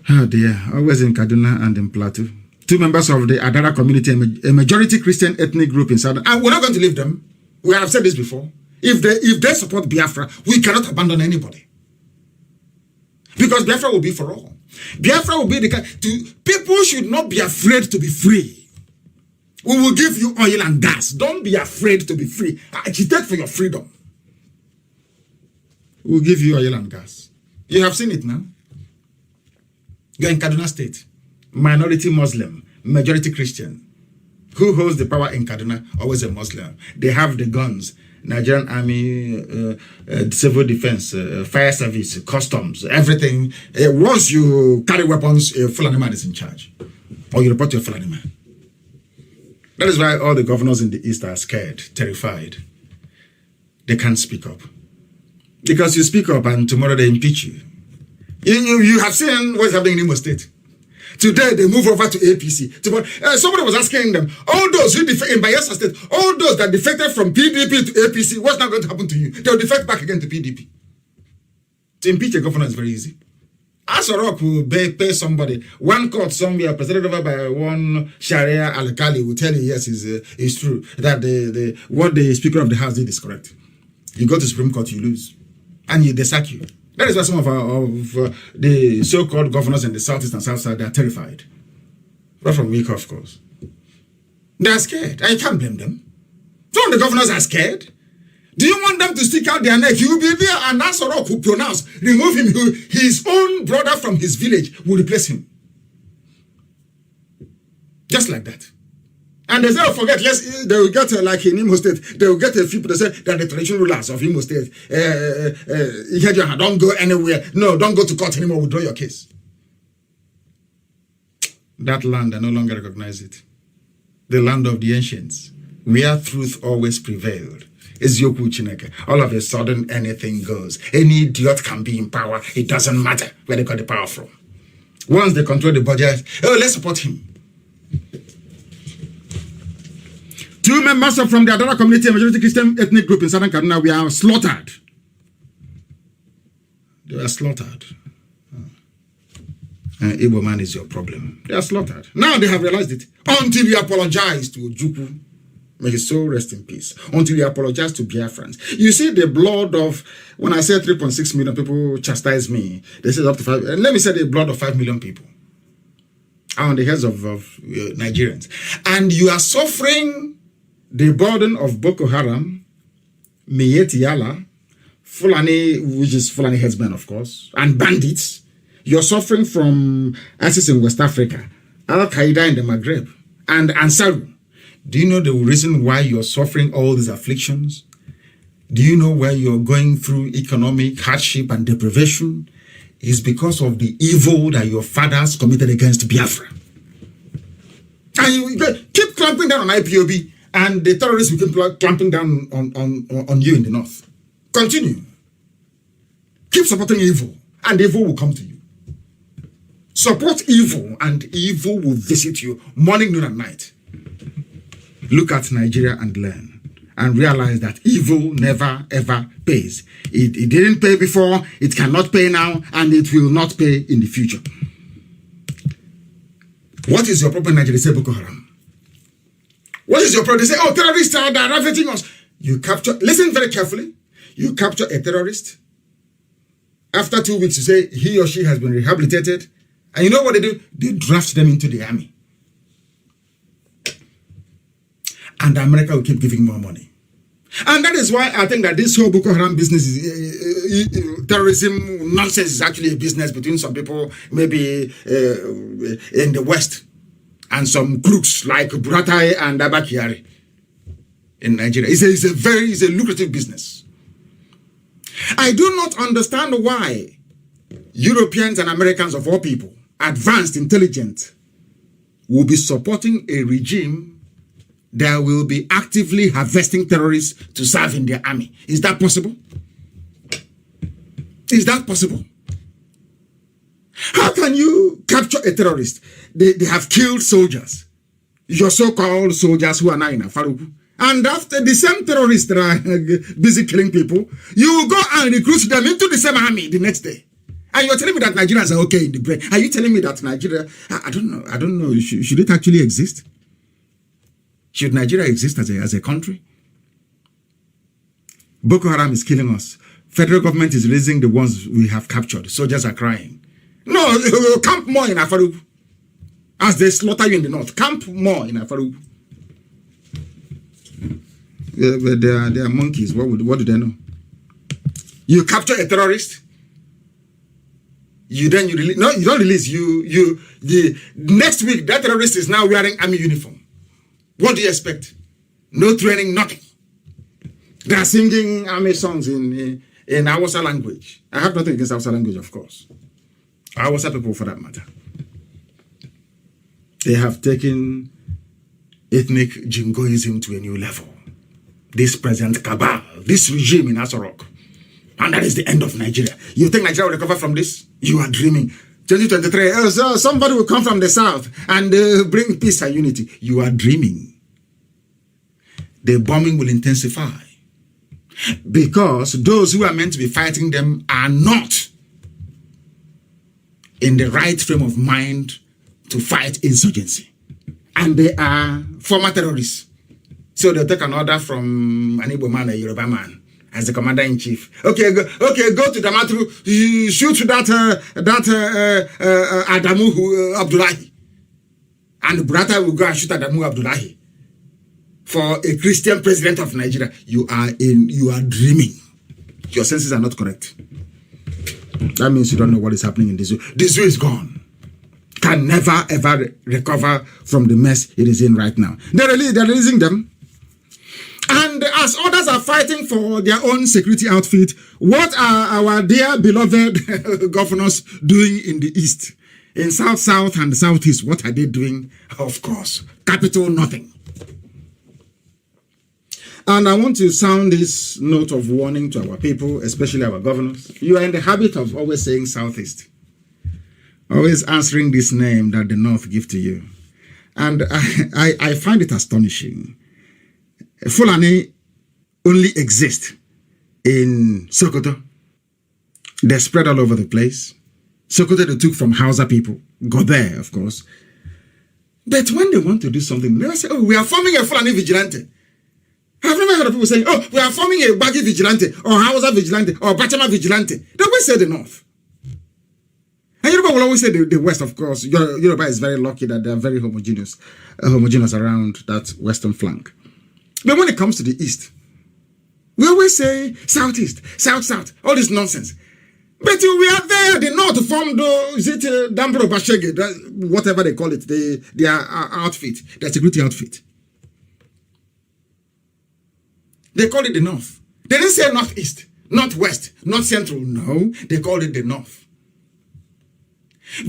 Oh dear, always in Kaduna and in Plateau. Two members of the Adara community, a majority Christian ethnic group in Southern, and we're not going to leave them. We have said this before. If they support Biafra, we cannot abandon anybody. Because Biafra will be for all. Biafra will be the kind, people should not be afraid to be free. We will give you oil and gas. Don't be afraid to be free. Agitate for your freedom. We'll give you oil and gas. You have seen it now. You're in Kaduna State. Minority Muslim, majority Christian. Who holds the power in Kaduna? Always a Muslim. They have the guns. Nigerian army, civil defense, fire service, customs, everything. Once you carry weapons, a Fulani man is in charge. Or you report to a Fulani man. That is why all the governors in the East are scared, terrified. They can't speak up. Because you speak up and tomorrow they impeach you. You have seen what's happening in Imo State. Today they move over to APC. Somebody was asking them, all those who defect in Bayelsa State, all those that defected from PDP to APC, what's not going to happen to you? They'll defect back again to PDP. To impeach a governor is very easy. Asorok will pay somebody. One court somewhere presided over by one Sharia Al-Kali will tell you, yes, it's true, that what the Speaker of the House did is correct. You go to Supreme Court, you lose. And they sack you. That is why some of the so-called governors in the Southeast and South Side, they are terrified. Not from weak, of course. They are scared. And you can't blame them. Some of the governors are scared. Do you want them to stick out their neck? He will be there and Asorok will pronounce, remove him. His own brother from his village will replace him. Just like that. And they say, oh, forget, yes, they will get, like in Imo State, they will get a few people that say that the traditional rulers of Imo State, don't go anywhere. No, don't go to court anymore, withdraw your case. That land, I no longer recognize it. The land of the ancients, where truth always prevailed. All of a sudden, anything goes. Any idiot can be in power. It doesn't matter where they got the power from. Once they control the budget, oh, let's support him. 2 members from the Adara community, a majority Christian ethnic group in Southern Kaduna, we are slaughtered. They were slaughtered. Igbo man is your problem. They are slaughtered. Now they have realized it. Until you apologize to Ojukwu, may his soul rest in peace. Until you apologize to Biafrans. You see the blood of, when I say 3.6 million people chastise me, they say up to 5, let me say the blood of 5 million people on the heads of Nigerians. And you are suffering the burden of Boko Haram, Miyetti Yala, Fulani, which is Fulani headsmen, of course, and bandits. You're suffering from ISIS in West Africa, Al-Qaeda in the Maghreb, and Ansaru. Do you know the reason why you're suffering all these afflictions? Do you know why you're going through economic hardship and deprivation? It's because of the evil that your fathers committed against Biafra. And you keep clamping down on IPOB, and the terrorists will keep clamping down on you in the north. Continue. Keep supporting evil, and evil will come to you. Support evil, and evil will visit you morning, noon, and night. Look at Nigeria and learn, and realize that evil never, ever pays. It didn't pay before, it cannot pay now, and it will not pay in the future. What is your problem in Nigeria? They say Boko Haram. What is your problem? They say, oh, terrorists are ravaging us. You capture, listen very carefully. You capture a terrorist. After 2 weeks, you say he or she has been rehabilitated. And you know what they do? They draft them into the army. And America will keep giving more money. And that is why I think that this whole Boko Haram business is terrorism nonsense is actually a business between some people, maybe in the West, and some crooks like Buratai and Abakiari in Nigeria. It's a lucrative business. I do not understand why Europeans and Americans of all people, advanced, intelligent, will be supporting a regime that will be actively harvesting terrorists to serve in their army. Is that possible? Is that possible? How can you capture a terrorist? They have killed soldiers, your so-called soldiers who are now in Afaruku. And after the same terrorists that are busy killing people, you will go and recruit them into the same army the next day. And you're telling me that Nigerians are okay in the brain. Are you telling me that Nigeria, I don't know, should it actually exist? Should Nigeria exist as a country? Boko Haram is killing us. Federal government is releasing the ones we have captured. Soldiers are crying. No, camp more in Afaruku. As they slaughter you in the north, camp more in Afaruku. But they are monkeys. What do they know? You capture a terrorist. You release. No, you don't release. The next week that terrorist is now wearing army uniform. What do you expect? No training, nothing. They are singing army songs in Hausa language. I have nothing against Hausa language, of course. Hausa people, for that matter. They have taken ethnic jingoism to a new level. This present cabal, this regime in Asorok. And that is the end of Nigeria. You think Nigeria will recover from this? You are dreaming. 2023, so somebody will come from the south and bring peace and unity. You are dreaming. The bombing will intensify. Because those who are meant to be fighting them are not in the right frame of mind to fight insurgency. And they are former terrorists. So they'll take an order from an Igbo man, a Yoruba man, as the commander-in-chief. Okay, go to Damaturu, shoot that Adamu Abdullahi. And Brata will go and shoot Adamu Abdullahi. For a Christian president of Nigeria, you are dreaming. Your senses are not correct. That means you don't know what is happening in the zoo. The zoo is gone. Can never ever recover from the mess it is in right now. They're releasing them. And as others are fighting for their own security outfit, what are our dear beloved governors doing in the East? In South and the Southeast, what are they doing? Of course, capital nothing. And I want to sound this note of warning to our people, especially our governors. You are in the habit of always saying Southeast. Always answering this name that the North give to you. And I find it astonishing. Fulani only exist in Sokoto. They're spread all over the place. Sokoto they took from Hausa people. Go there, of course. But when they want to do something, they say, oh, we are forming a Fulani vigilante. I've never heard of people saying, oh, we are forming a Bagi vigilante, or Hausa vigilante, or Bachama vigilante. They always say the North. And Yoruba will always say the West, of course. Yoruba is very lucky that they are very homogeneous around that western flank. But when it comes to the East, we always say Southeast, South, all this nonsense. But we are there, the North formed, Dambro Bashege, whatever they call it, their outfit, their security outfit. They call it the North. They didn't say Northeast, Northwest, North Central. No, they called it the North.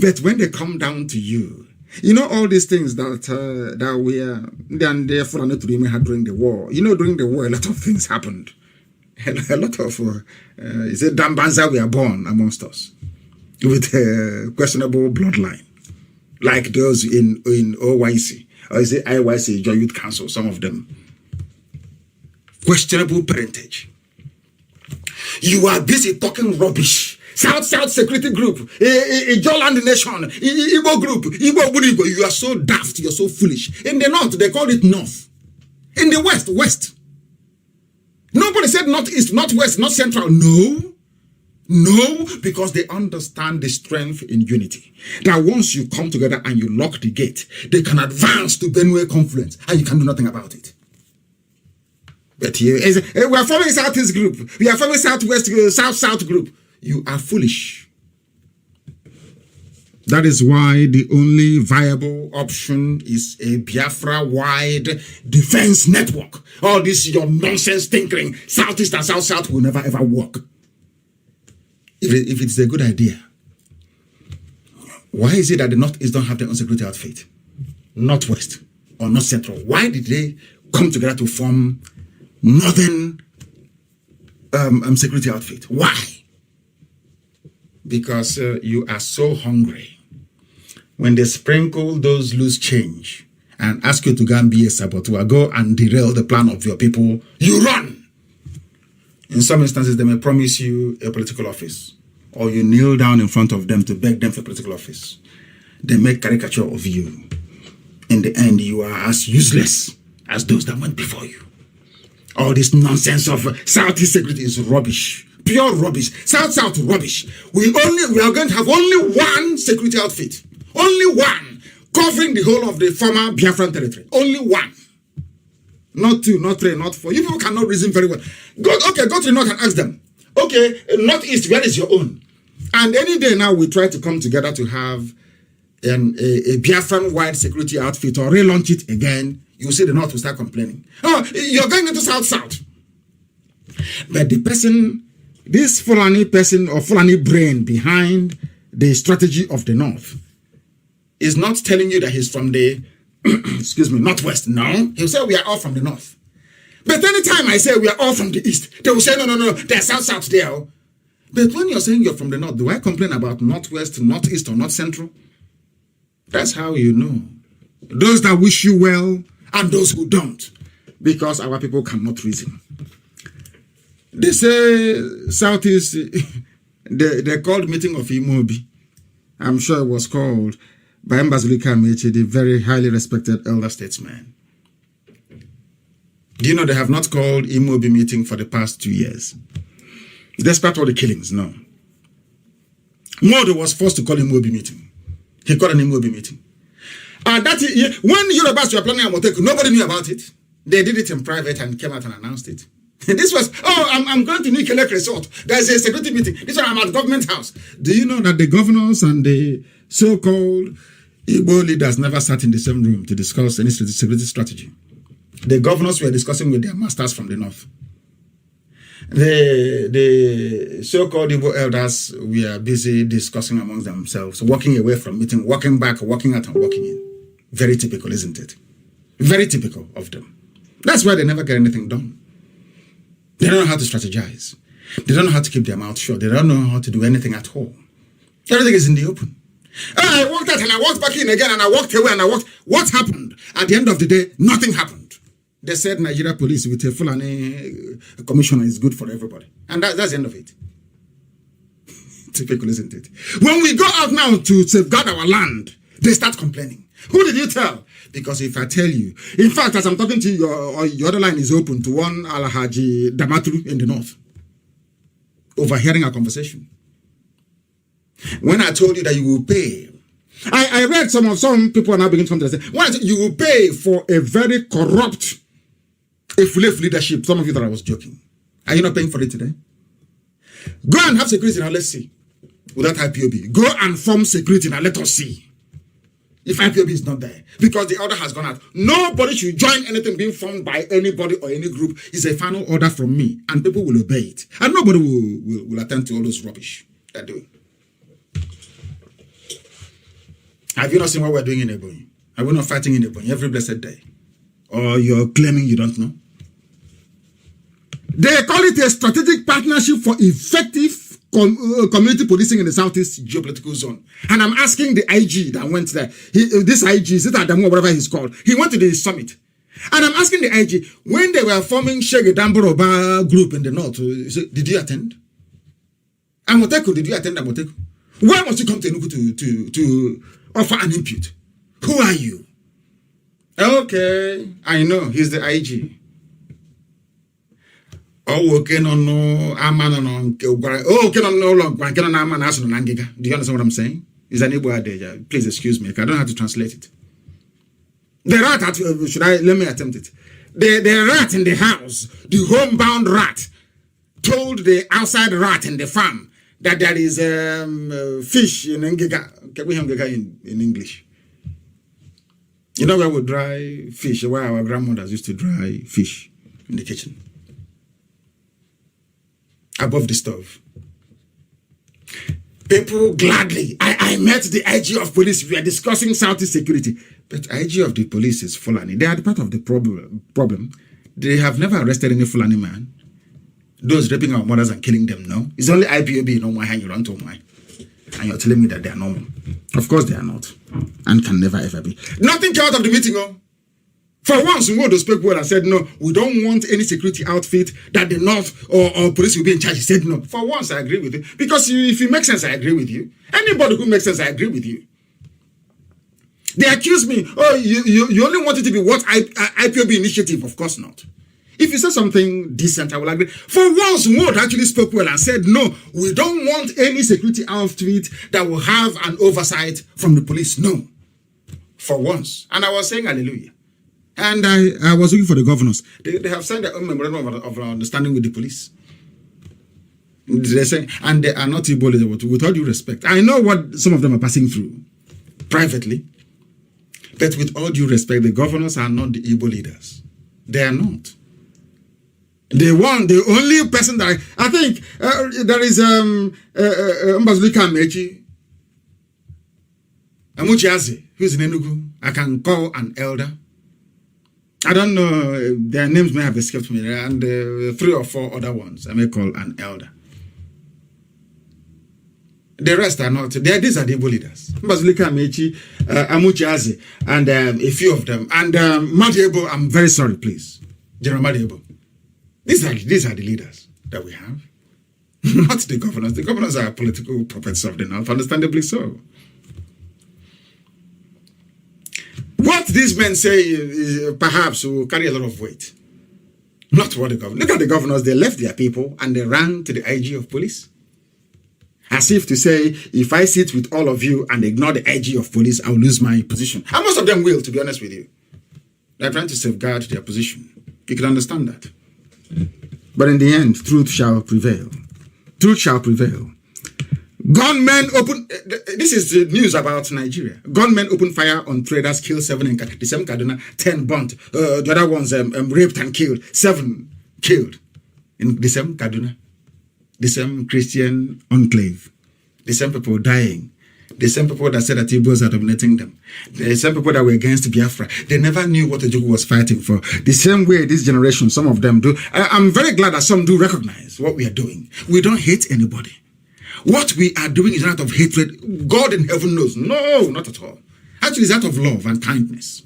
But when they come down to you, you know all these things that we are, and therefore not to had during the war. You know, during the war, a lot of things happened. A lot of, is it Dambanza we are born amongst us with a questionable bloodline, like those in OYC, or is it IYC, Joint Youth Council, some of them. Questionable parentage. You are busy talking rubbish. South Security Group, Joland Nation, Igbo Group, Igbo Burigo. You are so daft, you're so foolish. In the North, they call it North. In the West. Nobody said Northeast, Northwest, North Central. No, because they understand the strength in unity. That once you come together and you lock the gate, they can advance to Benue confluence and you can do nothing about it. But here, we are forming Southeast Group. We are forming Southwest, South Group. You are foolish. That is why the only viable option is a Biafra-wide defense network. All this your nonsense tinkering, Southeast and South will never ever work. If it's a good idea, why is it that the Northeast don't have their own security outfit? Northwest or North Central? Why did they come together to form Northern security outfit? Why? Because you are so hungry. When they sprinkle those loose change and ask you to go and be a saboteur, go and derail the plan of your people, you run. In some instances, they may promise you a political office, or you kneel down in front of them to beg them for political office. They make caricature of you. In the end, you are as useless as those that went before you. All this nonsense of Southeast security is rubbish. Pure rubbish. South rubbish. We are going to have only one security outfit. Only one. Covering the whole of the former Biafran territory. Only one. Not two, not three, not four. You people cannot reason very well. Go to the North and ask them. Okay, Northeast, where is your own? And any day now we try to come together to have a Biafran-wide security outfit or relaunch it again. You see the North will start complaining. Oh, you're going into South. But the person, this Fulani person or Fulani brain behind the strategy of the North is not telling you that he's from the, Northwest. No, he'll say we are all from the North. But anytime I say we are all from the East, they will say, no, there's South there. But when you're saying you're from the North, do I complain about Northwest, Northeast, or North Central? That's how you know. Those that wish you well and those who don't, because our people cannot reason. They say Southeast, they called meeting of Imobi. I'm sure it was called by Nnamdi Kanu, the very highly respected elder statesman. Do you know they have not called Imobi meeting for the past 2 years? Despite all the killings, no. Modo was forced to call Imobi meeting. He called an Imobi meeting. When Yorubas were planning Amoteku, nobody knew about it. They did it in private and came out and announced it. This was, I'm going to Nikelek Resort. There's a security meeting. This one, I'm at government house. Do you know that the governors and the so-called Igbo leaders never sat in the same room to discuss any security strategy? The governors were discussing with their masters from the north. The so-called Igbo elders were busy discussing amongst themselves, walking away from meeting, walking back, walking out and walking in. Very typical, isn't it? Very typical of them. That's why they never get anything done. They don't know how to strategize. They don't know how to keep their mouth shut. They don't know how to do anything at all. Everything is in the open. I walked out and I walked back in again and I walked away and I walked. What happened? At the end of the day, nothing happened. They said Nigeria police with a Fulani commissioner is good for everybody. And that's the end of it. Typical, isn't it? When we go out now to safeguard our land, they start complaining. Who did you tell? Because if I tell you, in fact, as I'm talking to you, your other line is open to one Alhaji Damaturu in the north, overhearing our conversation. When I told you that you will pay, I read some people are now beginning to come to say, when I said you will pay for a very corrupt Ifulef leadership. Some of you thought I was joking. Are you not paying for it today? Go and have security now, let's see. Without IPOB. Go and form security now, let us see. If IPOB is not there, because the order has gone out. Nobody should join anything being formed by anybody or any group. It's a final order from me, and people will obey it. And nobody will attend to all those rubbish they're doing. Have you not seen what we're doing in Ebonyi? Are we not fighting in Ebonyi every blessed day? Or you're claiming you don't know? They call it a strategic partnership for effective community policing in the Southeast geopolitical zone. And I'm asking the IG that went there. This IG, is it Adamu or whatever he's called? He went to the summit. And I'm asking the IG, when they were forming Shege Damboroba group in the north, did you attend? Amoteku, did you attend Amoteku? Why must you come to Enugu to offer an impute? Who are you? Okay, I know, he's the IG. Oh, okay, no, Aman, oh, okay, no, long, do you understand what I'm saying? Is an Igbo. Please excuse me, I don't have to translate it. The rat, let me attempt it. The rat in the house, the homebound rat, told the outside rat in the farm that there is fish in Ngega. Can we have Ngega in English? You know where we dry fish, where our grandmothers used to dry fish in the kitchen. Above the stove. People gladly. I met the IG of police. We are discussing Southeast security. But IG of the police is Fulani. They are part of the problem. They have never arrested any Fulani man. Those raping our mothers and killing them, no. It's only IPOB, no more, and you run to my. And you're telling me that they are normal. Of course they are not. And can never ever be. Nothing came out of the meeting, oh. For once, Nwodo spoke well and said, no, we don't want any security outfit that the North or police will be in charge. He said no. For once, I agree with you. Because if it makes sense, I agree with you. Anybody who makes sense, I agree with you. They accuse me, oh, you only want it to be what IPOB initiative. Of course not. If you say something decent, I will agree. For once, Nwodo actually spoke well and said, no, we don't want any security outfit that will have an oversight from the police. No. For once. And I was saying hallelujah. And I was looking for the governors. They have signed their own memorandum of understanding with the police. They say, and they are not Igbo leaders, with all due respect. I know what some of them are passing through privately. But with all due respect, the governors are not the Igbo leaders. They are not. The only person that I think there is Mbazulika Mechi Amuchiazi, who's in Enugu. I can call an elder. I don't know, their names may have escaped me, and 3 or 4 other ones I may call an elder. The rest are not. These are the Igbo leaders. Mbazulika Mechi, Amuchiazi, and a few of them. And Madiebo, I'm very sorry, please. General Madiebo. These are the leaders that we have. Not the governors. The governors are political puppets of the North, understandably so. What these men say is, perhaps will carry a lot of weight. Not what the governors. Look at the governors. They left their people and they ran to the IG of police. As if to say, if I sit with all of you and ignore the IG of police, I'll lose my position. And most of them will, to be honest with you. They're trying to safeguard their position. You can understand that. But in the end, truth shall prevail. Truth shall prevail. Gunmen open. This is the news about Nigeria. Gunmen open fire on traders, killed 7 in the same Kaduna, 10 burnt. The other ones raped and killed. 7 killed in the same Kaduna. The same Christian enclave. The same people dying. The same people that said that Igbos are dominating them. The same people that were against Biafra. They never knew what Ojukwu was fighting for. The same way this generation, some of them do. I'm very glad that some do recognize what we are doing. We don't hate anybody. What we are doing is not out of hatred. God in heaven knows. No, not at all. Actually, it's out of love and kindness.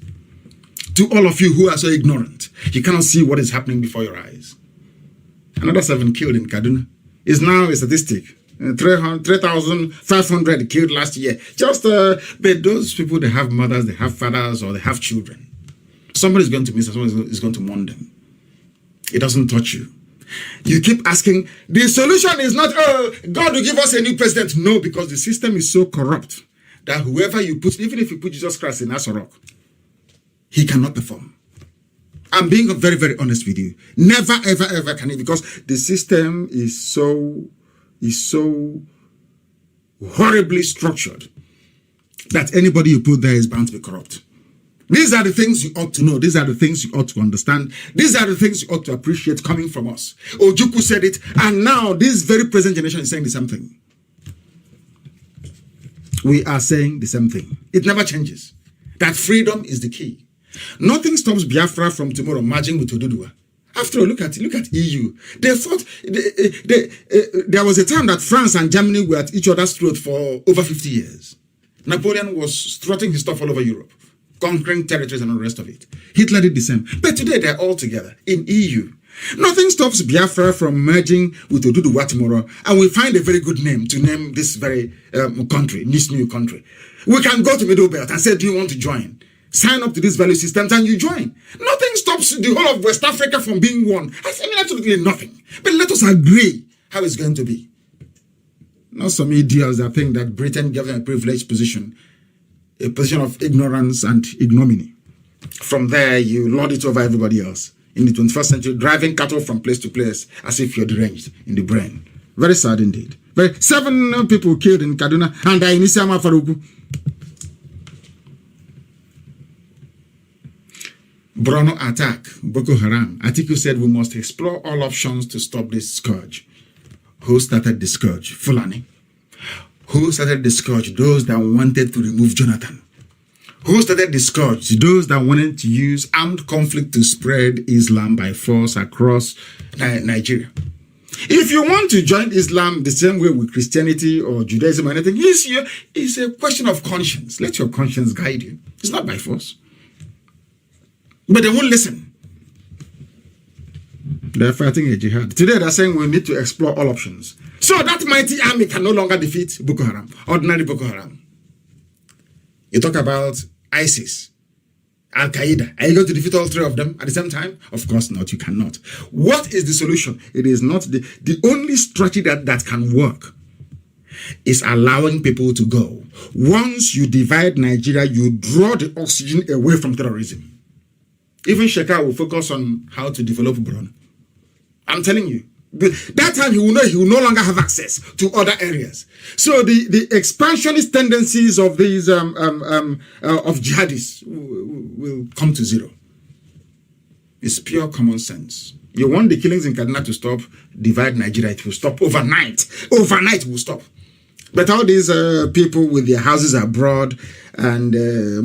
To all of you who are so ignorant, you cannot see what is happening before your eyes. Another 7 killed in Kaduna is now a statistic. 3,500 killed last year. Just, but those people, they have mothers, they have fathers, or they have children. Somebody's going to miss them, somebody is going to mourn them. It doesn't touch you. You keep asking, the solution is not, God will give us a new president. No, because the system is so corrupt that whoever you put, even if you put Jesus Christ in Asorok, he cannot perform. I'm being very, very honest with you. Never, ever, ever can he, because the system is so horribly structured that anybody you put there is bound to be corrupt. These are the things you ought to know. These are the things you ought to understand. These are the things you ought to appreciate coming from us. Ojukwu said it, and now this very present generation is saying the same thing. We are saying the same thing. It never changes. That freedom is the key. Nothing stops Biafra from tomorrow merging with Oduduwa. After all, look at EU. They fought. There was a time that France and Germany were at each other's throat for over 50 years. Napoleon was strutting his stuff all over Europe, conquering territories and all the rest of it. Hitler did the same. But today they're all together in EU. Nothing stops Biafra from merging with Oduduwa tomorrow, and we find a very good name to name this very country, this new country. We can go to Middle Belt and say, do you want to join? Sign up to these value systems and you join. Nothing stops the whole of West Africa from being one. I mean, absolutely nothing. But let us agree how it's going to be. Not some idiots that think that Britain gives them a privileged position, a position of ignorance and ignominy. From there, you lord it over everybody else. In the 21st century, driving cattle from place to place as if you're deranged in the brain. Very sad indeed. 7 people killed in Kaduna and Inisama Faruku. Borno attack, Boko Haram. Atiku said we must explore all options to stop this scourge. Who started the scourge? Fulani. Who started the scourge? Those that wanted to remove Jonathan. Who started the scourge? Those that wanted to use armed conflict to spread Islam by force across Nigeria. If you want to join Islam the same way with Christianity or Judaism or anything, it's a question of conscience. Let your conscience guide you. It's not by force. But they won't listen. They're fighting a jihad. Today they're saying we need to explore all options. So that mighty army can no longer defeat Boko Haram, ordinary Boko Haram. You talk about ISIS, Al-Qaeda. Are you going to defeat all 3 of them at the same time? Of course not, you cannot. What is the solution? It is not the only strategy that can work is allowing people to go. Once you divide Nigeria, you draw the oxygen away from terrorism. Even Sheka will focus on how to develop Borno. I'm telling you. That time he will no longer have access to other areas. So the expansionist tendencies of these of jihadists will come to zero. It's pure common sense. You want the killings in Kaduna to stop, divide Nigeria, it will stop overnight. Overnight it will stop. But all these people with their houses abroad and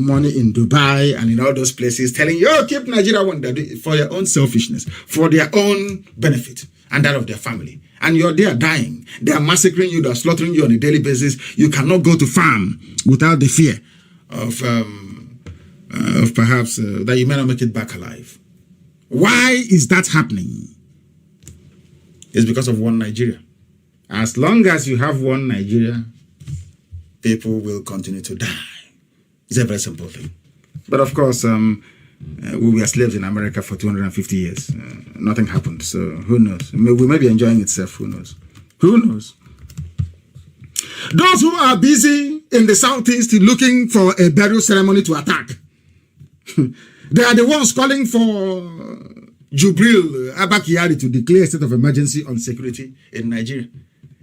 money in Dubai and in all those places telling you, oh, keep Nigeria one, for their own selfishness, for their own benefit and that of their family. And you're there dying. They are massacring you, they're slaughtering you on a daily basis. You cannot go to farm without the fear of perhaps that you may not make it back alive. Why is that happening? It's because of one Nigeria. As long as you have one Nigeria, people will continue to die. It's a very simple thing. But of course, we were slaves in America for 250 years. Nothing happened. So who knows? We may be enjoying itself. Who knows? Who knows? Those who are busy in the southeast looking for a burial ceremony to attack, they are the ones calling for Jubril Abakari to declare a state of emergency on security in Nigeria.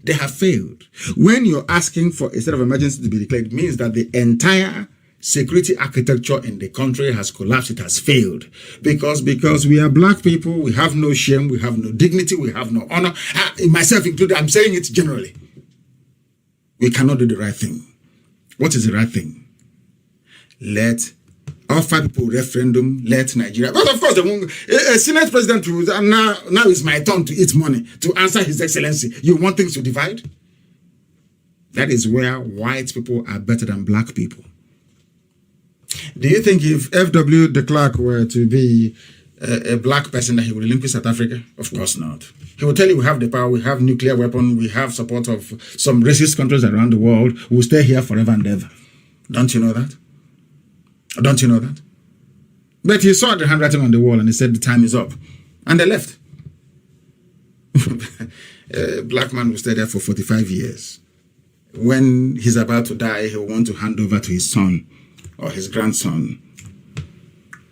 They have failed. When you're asking for a state of emergency to be declared, it means that the entire security architecture in the country has collapsed. It has failed because we are black people. We have no shame. We have no dignity. We have no honor. Myself included, I'm saying it generally. We cannot do the right thing. What is the right thing? Let offer people referendum. Let Nigeria. But of course, a Senate president will, and now it's my turn to eat money to answer His Excellency. You want things to divide? That is where white people are better than black people. Do you think if F.W. de Klerk were to be a black person that he would relinquish South Africa? Of course not. He will tell you we have the power, we have nuclear weapon, we have support of some racist countries around the world. We'll stay here forever and ever. Don't you know that? Don't you know that? But he saw the handwriting on the wall and he said the time is up. And they left. A black man will stay there for 45 years. When he's about to die, he'll want to hand over to his son or his grandson.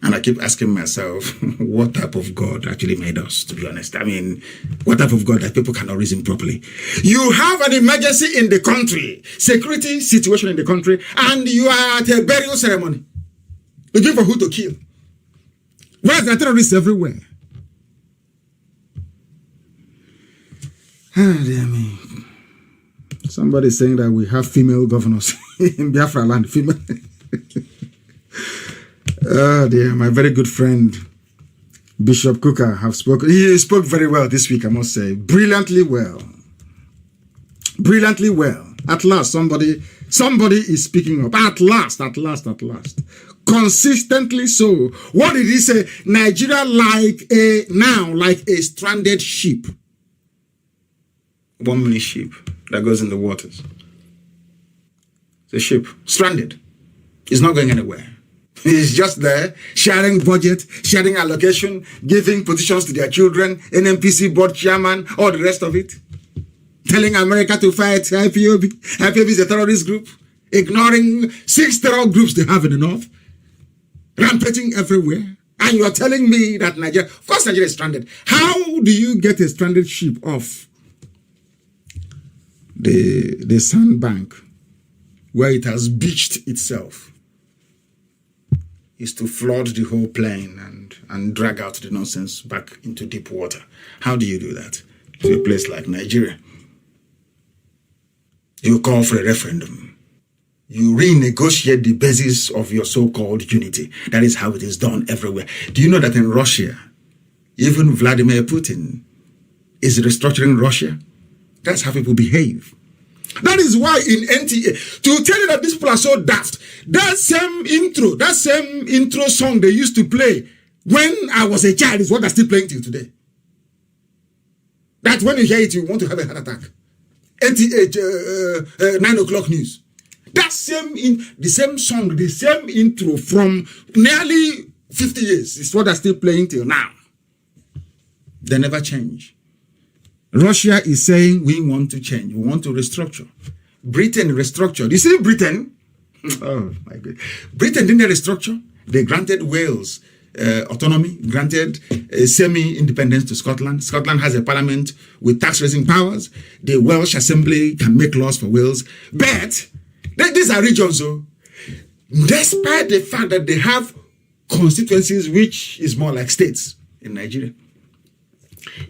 And I keep asking myself, what type of God actually made us, to be honest? I mean, what type of God that people cannot reason properly? You have an emergency in the country, security situation in the country, and you are at a burial ceremony. Looking for who to kill. Where's the terrorists everywhere? Ah, dear me. Somebody is saying that we have female governors in Biafra land. Female. Oh dear, my very good friend Bishop Cooker have spoken. He spoke very well this week, I must say. Brilliantly well. Brilliantly well. At last, somebody is speaking up. At last. Consistently so. What did he say? Nigeria like a stranded ship. One mini ship that goes in the waters. The ship, stranded. It's not going anywhere. He's just there, sharing budget, sharing allocation, giving positions to their children, NNPC board chairman, all the rest of it. Telling America to fight IPOB. IPOB is a terrorist group. Ignoring 6 terror groups they have in the north. Rampaging everywhere. And you are telling me that Nigeria, of course Nigeria is stranded. How do you get a stranded ship off the sandbank where it has beached itself? Is to flood the whole plain and drag out the nonsense back into deep water. How do you do that to a place like Nigeria? You call for a referendum. You renegotiate the basis of your so-called unity. That is how it is done everywhere. Do you know that in Russia, even Vladimir Putin is restructuring Russia? That's how people behave. That is why in NTA, to tell you that these people are so daft, that same intro song they used to play when I was a child is what they're still playing till today. That when you hear it, you want to have a heart attack. NTA, 9 o'clock news. That the same song, the same intro from nearly 50 years is what they're still playing till now. They never change. Russia is saying we want to change. We want to restructure. Britain restructured. You see Britain? Oh my God. Britain didn't restructure. They granted Wales autonomy, granted semi-independence to Scotland. Scotland has a parliament with tax-raising powers. The Welsh Assembly can make laws for Wales. But these are regions, though. Despite the fact that they have constituencies which is more like states in Nigeria,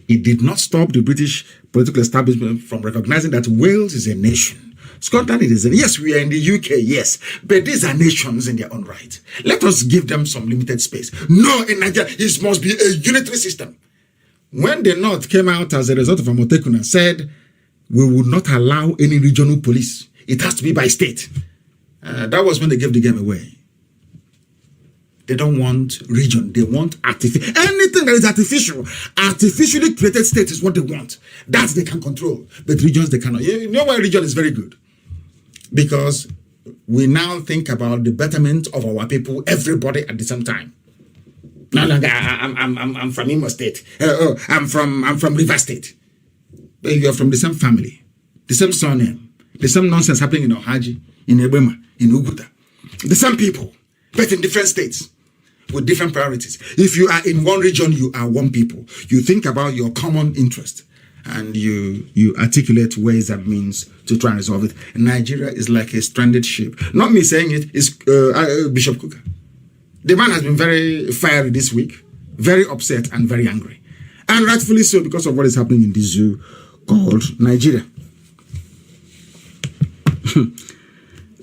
it did not stop the British political establishment from recognizing that Wales is a nation. Scotland is a nation. Yes, we are in the UK, yes. But these are nations in their own right. Let us give them some limited space. No, in Nigeria, it must be a unitary system. When the North came out as a result of Amotekun and said, we would not allow any regional police. It has to be by state. That was when they gave the game away. They don't want region. They want anything that is artificial. Artificially created state is what they want. That they can control. But regions, they cannot. You know why region is very good? Because we now think about the betterment of our people, everybody at the same time. No, I'm from Imo State. I'm from River State. But you're from the same family, the same surname, the same nonsense happening in Ohaji, in Ebema, in Uguta. The same people, but in different states with different priorities. If you are in one region, you are one people. You think about your common interest and you articulate ways and means to try and resolve it. Nigeria is like a stranded ship. Not me saying it, it's Bishop Kuka. The man has been very fiery this week, very upset and very angry. And rightfully so, because of what is happening in this zoo called Nigeria.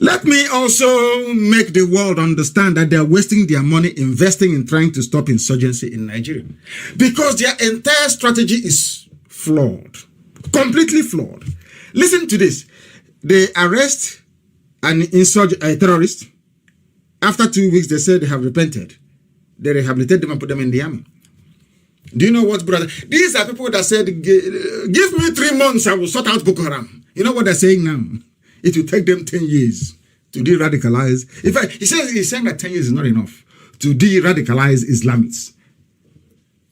Let me also make the world understand that they are wasting their money investing in trying to stop insurgency in Nigeria. Because their entire strategy is flawed, completely flawed. Listen to this. They arrest a terrorist. After 2 weeks, they said they have repented. They rehabilitate them and put them in the army. Do you know what, brother? These are people that said, give me 3 months, I will sort out Boko Haram. You know what they're saying now? It will take them 10 years to de-radicalize. In fact, he's saying that 10 years is not enough to de-radicalize Islamists.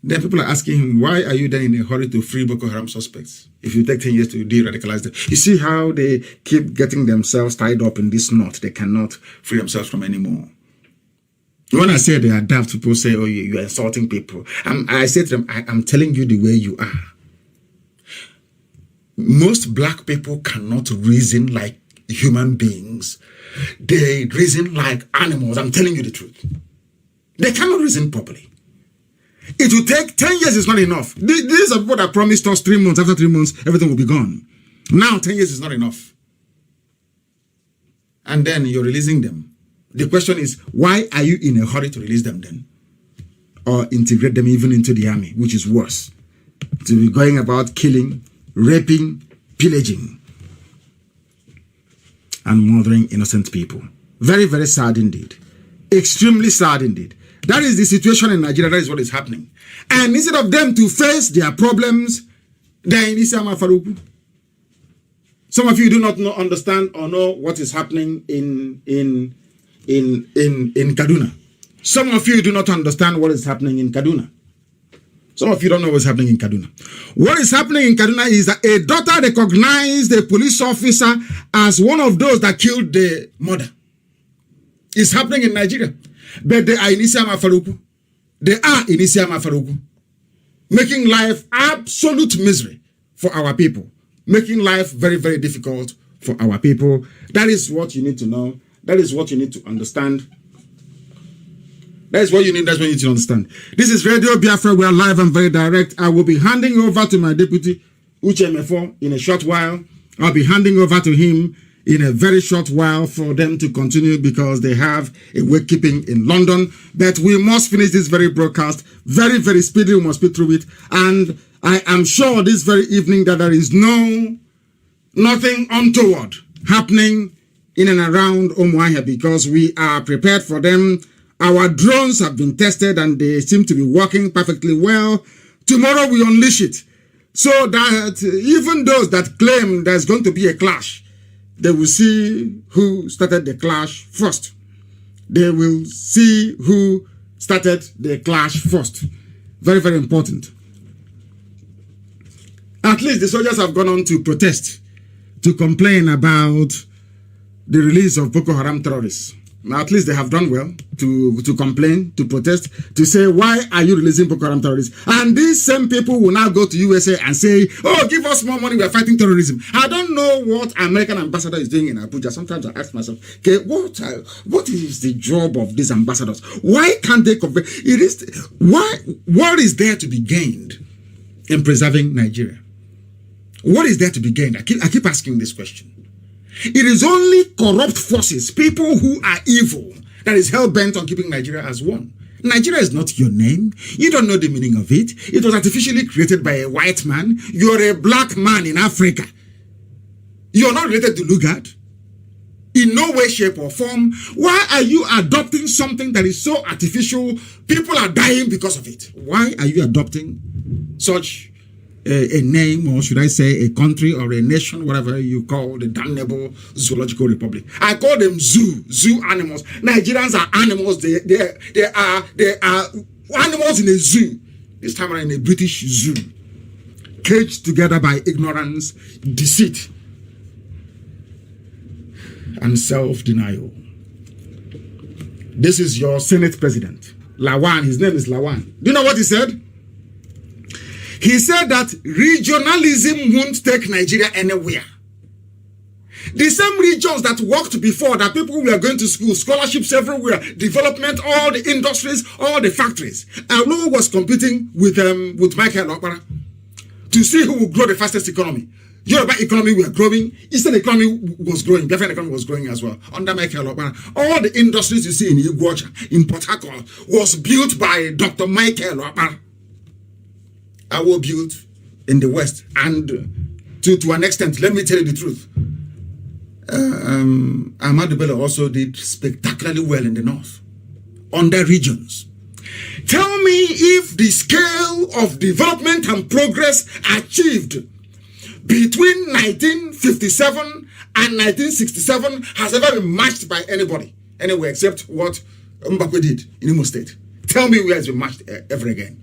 Then people are asking him, why are you then in a hurry to free Boko Haram suspects if you take 10 years to de-radicalize them? You see how they keep getting themselves tied up in this knot they cannot free themselves from anymore. When I say they are daft, people say, oh, you are insulting people. I say to them, I'm telling you the way you are. Most black people cannot reason like human beings. They reason like animals. I'm telling you the truth. They cannot reason properly. It will take 10 years is not enough. These are people that promised us 3 months. After 3 months, everything will be gone. Now 10 years is not enough. And then you're releasing them. The question is, why are you in a hurry to release them then? Or integrate them even into the army, which is worse. To be going about killing, raping, pillaging, and murdering innocent people. Very, very sad indeed. Extremely sad indeed. That is the situation in Nigeria. That is what is happening. And instead of them to face their problems, they're in Isama Faruku. Some of you do not understand or know what is happening in Kaduna. Some of you do not understand what is happening in Kaduna. Some of you don't know what's happening in Kaduna. What is happening in Kaduna is that a daughter recognized a police officer as one of those that killed the mother. It's happening in Nigeria. But they are in Isiama Faruku. They are in Isiama Faruku. Making life absolute misery for our people. Making life very, very difficult for our people. That is what you need to know. That is what you need to understand. That's what you need to understand. This is Radio Biafra. We are live and very direct. I will be handing over to my deputy, Uche Mefo, in a short while. I'll be handing over to him in a very short while for them to continue because they have a wakekeeping in London. But we must finish this very broadcast very, very speedily. We must speed through it. And I am sure this very evening that there is nothing untoward happening in and around Umuahia because we are prepared for them. Our drones have been tested and they seem to be working perfectly well. Tomorrow we unleash it so that even those that claim there's going to be a clash, they will see who started the clash first. They will see who started the clash first. Very, very important. At least the soldiers have gone on to protest, to complain about the release of Boko Haram terrorists. Now, at least they have done well to complain, to protest, to say, why are you releasing Boko Haram terrorists? And these same people will now go to USA and say, oh, give us more money, we are fighting terrorism. I don't know what American ambassador is doing in Abuja. Sometimes I ask myself, okay, what is the job of these ambassadors? Why can't they compare? What is there to be gained in preserving Nigeria? What is there to be gained? I keep asking this question. It is only corrupt forces, people who are evil, that is hell-bent on keeping Nigeria as one. Nigeria is not your name. You don't know the meaning of it. It was artificially created by a white man. You're a black man in Africa. You're not related to Lugard. In no way, shape, or form. Why are you adopting something that is so artificial? People are dying because of it. Why are you adopting such a name, or should I say a country or a nation, whatever you call the damnable zoological republic? I call them zoo animals. Nigerians are animals. They are animals in a zoo. This time around in a British zoo, caged together by ignorance, deceit, and self-denial. This is your Senate president, Lawan. His name is Lawan. Do you know what he said? He said that regionalism won't take Nigeria anywhere. The same regions that worked before, that people were going to school, scholarships everywhere, development, all the industries, all the factories. Alo was competing with Michael Okpara to see who will grow the fastest economy. Yoruba economy were growing. Eastern economy was growing. Biafra economy was growing as well. Under Michael Okpara, all the industries you see in Iguacha, in Port Harcourt, was built by Dr. Michael Okpara. Our built in the West, and to an extent, let me tell you the truth. Ahmadu Bello also did spectacularly well in the North, under regions. Tell me if the scale of development and progress achieved between 1957 and 1967 has ever been matched by anybody, anywhere, except what Mbakwe did in Imo State. Tell me where it's been matched ever again.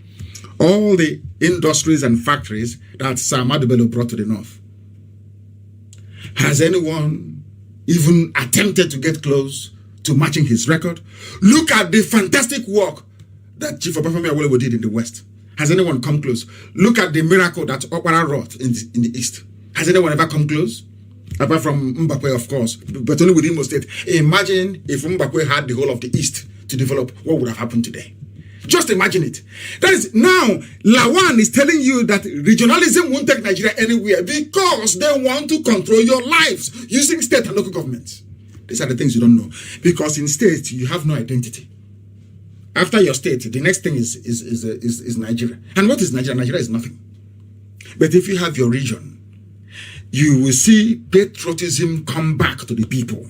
All the industries and factories that Ahmadu Bello brought to the North. Has anyone even attempted to get close to matching his record? Look at the fantastic work that Chief Obafemi Awolowo did in the West. Has anyone come close? Look at the miracle that Okpara wrought in the East. Has anyone ever come close? Apart from Mbakwe, of course, but only with Imo State. Imagine if Mbakwe had the whole of the East to develop, what would have happened today? Just imagine it. That is, now, Lawan is telling you that regionalism won't take Nigeria anywhere because they want to control your lives using state and local governments. These are the things you don't know. Because in states, you have no identity. After your state, the next thing is Nigeria. And what is Nigeria? Nigeria is nothing. But if you have your region, you will see patriotism come back to the people.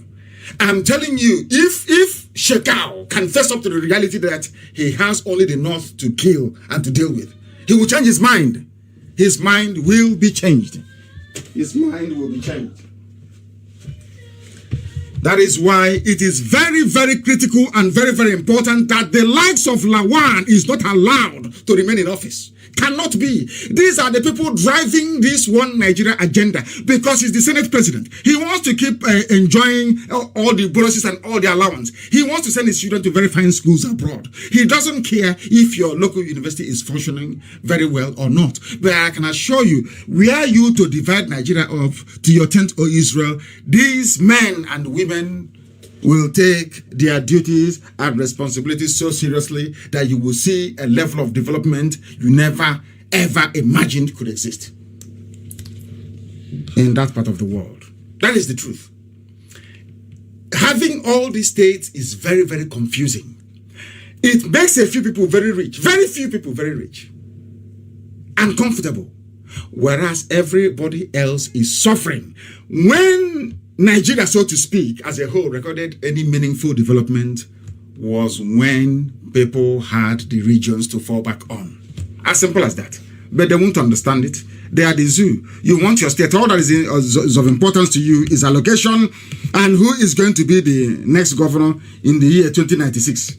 I'm telling you, if Shekau can face up to the reality that he has only the North to kill and to deal with, he will change his mind. His mind will be changed. His mind will be changed. That is why it is very, very critical and very, very important that the likes of Lawan is not allowed to remain in office. Cannot be. These are the people driving this one Nigeria agenda because he's the Senate president. He wants to keep enjoying all the bonuses and all the allowance. He wants to send his children to very fine schools abroad. He doesn't care if your local university is functioning very well or not. But I can assure you, were you to divide Nigeria up to your tent, O Israel, these men and women will take their duties and responsibilities so seriously that you will see a level of development you never ever imagined could exist in that part of the world. That is the truth. Having all these states is very, very confusing. It makes a few people very rich, very few people very rich and comfortable, whereas everybody else is suffering. When Nigeria, so to speak, as a whole, recorded any meaningful development was when people had the regions to fall back on. As simple as that. But they won't understand it. They are the zoo. You want your state. All that is of importance to you is allocation and who is going to be the next governor in the year 2096.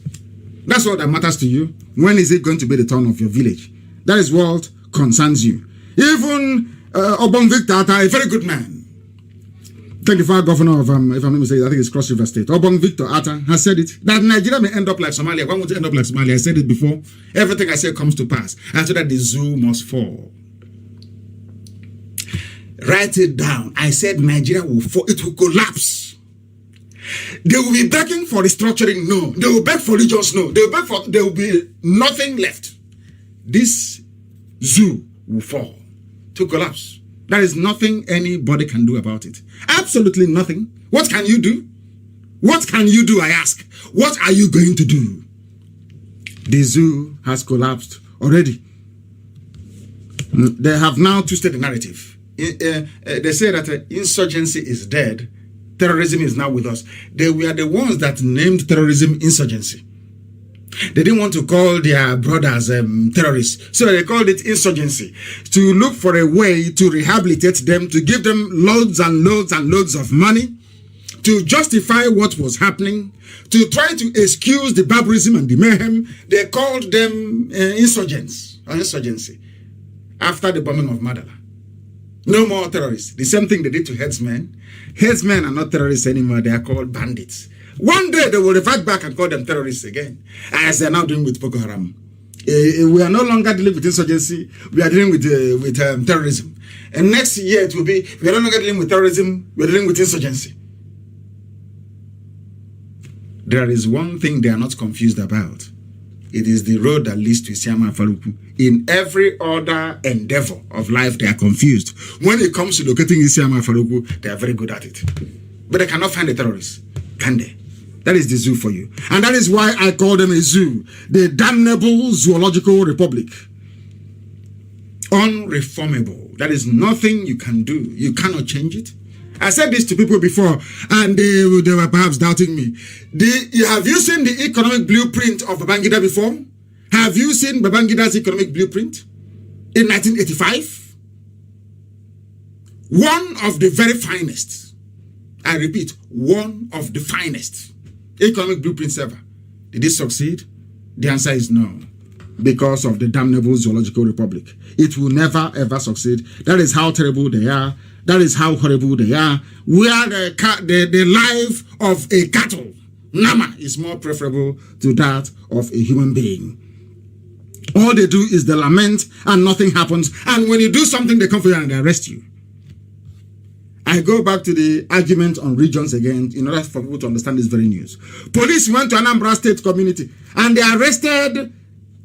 That's all that matters to you. When is it going to be the turn of your village? That is what concerns you. Even Obong Victor, a very good man, thank you for governor of, if I'm not mistaken, I think it's Cross River State. Obong Victor Atta has said it, that Nigeria may end up like Somalia. Why won't it end up like Somalia? I said it before. Everything I say comes to pass. I said that the zoo must fall. Write it down. I said Nigeria will fall. It will collapse. They will be begging for restructuring. No. They will beg for regions. No. They will beg for, there will be nothing left. This zoo will fall to collapse. There is nothing anybody can do about it. Absolutely nothing. What can you do? What can you do, I ask? What are you going to do? The zoo has collapsed already. They have now twisted the narrative. They say that insurgency is dead. terrorism is now with us. They were the ones that named terrorism insurgency. They didn't want to call their brothers terrorists, so they called it insurgency, to look for a way to rehabilitate them, to give them loads and loads and loads of money, to justify what was happening, to try to excuse the barbarism and the mayhem. They called them insurgents or insurgency after the bombing of Madala. No more terrorists. The same thing they did to headsmen. Headsmen are not terrorists anymore. They are called bandits. One day they will revert back and call them terrorists again, as they're now doing with Boko Haram. We are no longer dealing with insurgency. We are dealing with terrorism. And next year it will be, we are no longer dealing with terrorism. We are dealing with insurgency. There is one thing they are not confused about. It is the road that leads to Isiama Faruku. In every other endeavor of life, they are confused. When it comes to locating Isiama Faruku, they are very good at it. But they cannot find the terrorists, can they? That is the zoo for you. And that is why I call them a zoo. The damnable zoological republic. Unreformable. That is nothing you can do. You cannot change it. I said this to people before, and they were perhaps doubting me. Have you seen the economic blueprint of Babangida before? Have you seen Babangida's economic blueprint in 1985? One of the very finest. I repeat, one of the finest economic blueprints ever. Did it succeed? The answer is no. Because of the damnable zoological republic. It will never ever succeed. That is how terrible they are. That is how horrible they are. We are the life of a cattle. Nama is more preferable to that of a human being. All they do is they lament and nothing happens. And when you do something, they come for you and they arrest you. I go back to the argument on regions again in order for people to understand this very news. Police went to Anambra State community and they arrested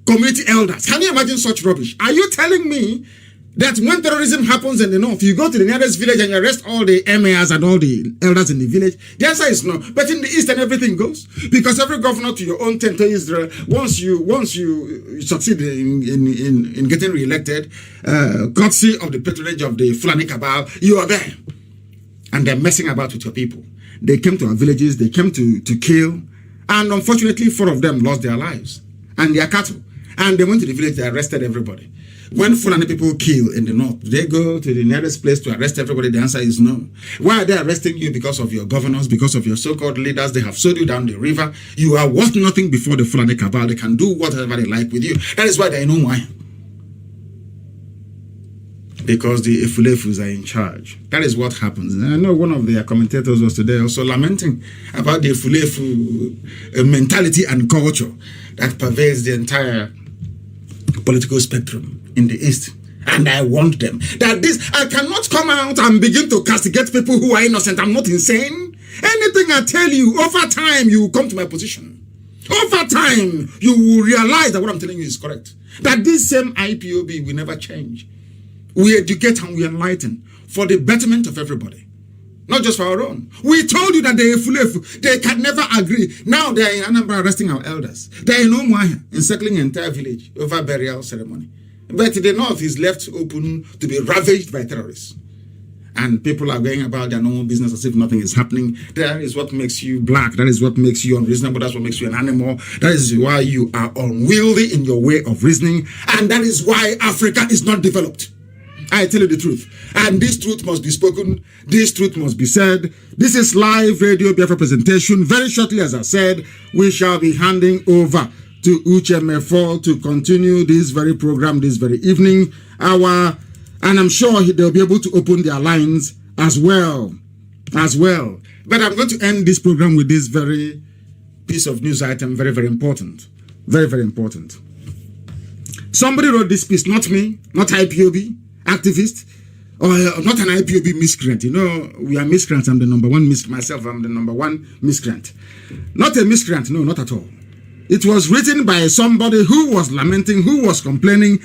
community elders. Can you imagine such rubbish? Are you telling me that when terrorism happens in the north, you go to the nearest village and you arrest all the emirs and all the elders in the village? The answer is no. But in the east and everything goes. Because every governor to your own tent to Israel, once you succeed in getting re-elected, courtesy of the patronage of the Fulani cabal, you are there. And they're messing about with your people. They came to our villages, they came to kill, and unfortunately 4 of them lost their lives and their cattle. And they went to the village, they arrested everybody. When Fulani people kill in the north, they go to the nearest place to arrest everybody. The answer is no. Why are they arresting you? Because of your governors, because of your so-called leaders. They have sold you down the river. You are worth nothing before the Fulani cabal. They can do whatever they like with you. That is why they know why. Because the Efulefus are in charge. That is what happens. And I know one of their commentators was today also lamenting about the Efulefu mentality and culture that pervades the entire political spectrum in the East. And I warned them that I cannot come out and begin to castigate people who are innocent. I'm not insane. Anything I tell you, over time, you will come to my position. Over time, you will realize that what I'm telling you is correct. That this same IPOB will never change. We educate and we enlighten for the betterment of everybody. Not just for our own. We told you that they can never agree. Now they are in Anambra arresting our elders. They are in Umuahia encircling the entire village over burial ceremony. But the north is left open to be ravaged by terrorists. And people are going about their normal business as if nothing is happening. That is what makes you black. That is what makes you unreasonable. That's what makes you an animal. That is why you are unwieldy in your way of reasoning. And that is why Africa is not developed. I tell you the truth. And this truth must be spoken. This truth must be said. This is live Radio Biafra presentation. Very shortly, as I said, we shall be handing over to Uche Mefo to continue this very program this very evening. And I'm sure they'll be able to open their lines as well. But I'm going to end this program with this very piece of news item. Very, very important. Very, very important. Somebody wrote this piece, not me, not IPOB. Activist, or not an IPOB miscreant. You know, we are miscreants. I'm the number one miscreant. Myself, I'm the number one miscreant. Not a miscreant, no, not at all. It was written by somebody who was lamenting, who was complaining.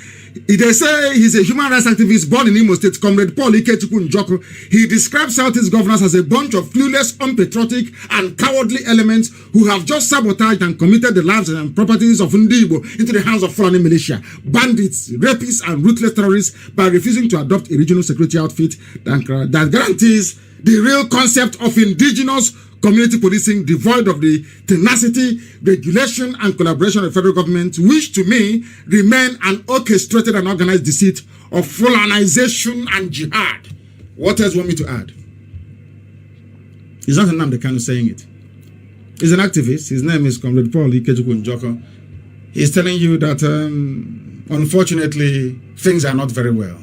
They say he's a human rights activist born in Imo State, Comrade Paul Ikechukwu Njoko. He describes Southeast governors as a bunch of clueless, unpatriotic, and cowardly elements who have just sabotaged and committed the lives and properties of Ndibo into the hands of Fulani militia, bandits, rapists, and ruthless terrorists by refusing to adopt a regional security outfit that guarantees the real concept of indigenous community policing, devoid of the tenacity, regulation, and collaboration of the federal government, which to me remain an orchestrated and organized deceit of Fulanization and jihad. What else want me to add? It's not Nnamdi Kanu saying it. He's an activist. His name is Comrade Paul Ikechukwu Njoko. He's telling you that, unfortunately, things are not very well.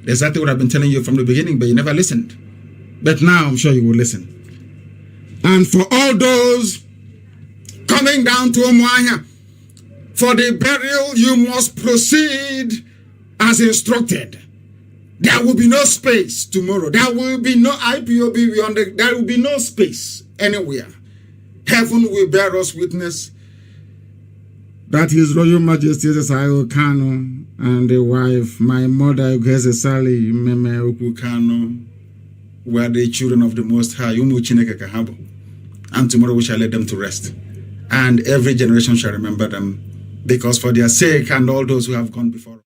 Exactly what I've been telling you from the beginning, but you never listened. But now I'm sure you will listen. And for all those coming down to Umuahia, for the burial, you must proceed as instructed. There will be no space tomorrow. There will be no IPOB. There will be no space anywhere. Heaven will bear us witness that His Royal Majesty Nnamdi Kanu and the wife, my mother, Ugeze Sali Meme Ukwu Kanu, were the children of the Most High. And tomorrow we shall let them to rest. And every generation shall remember them, because for their sake and all those who have gone before.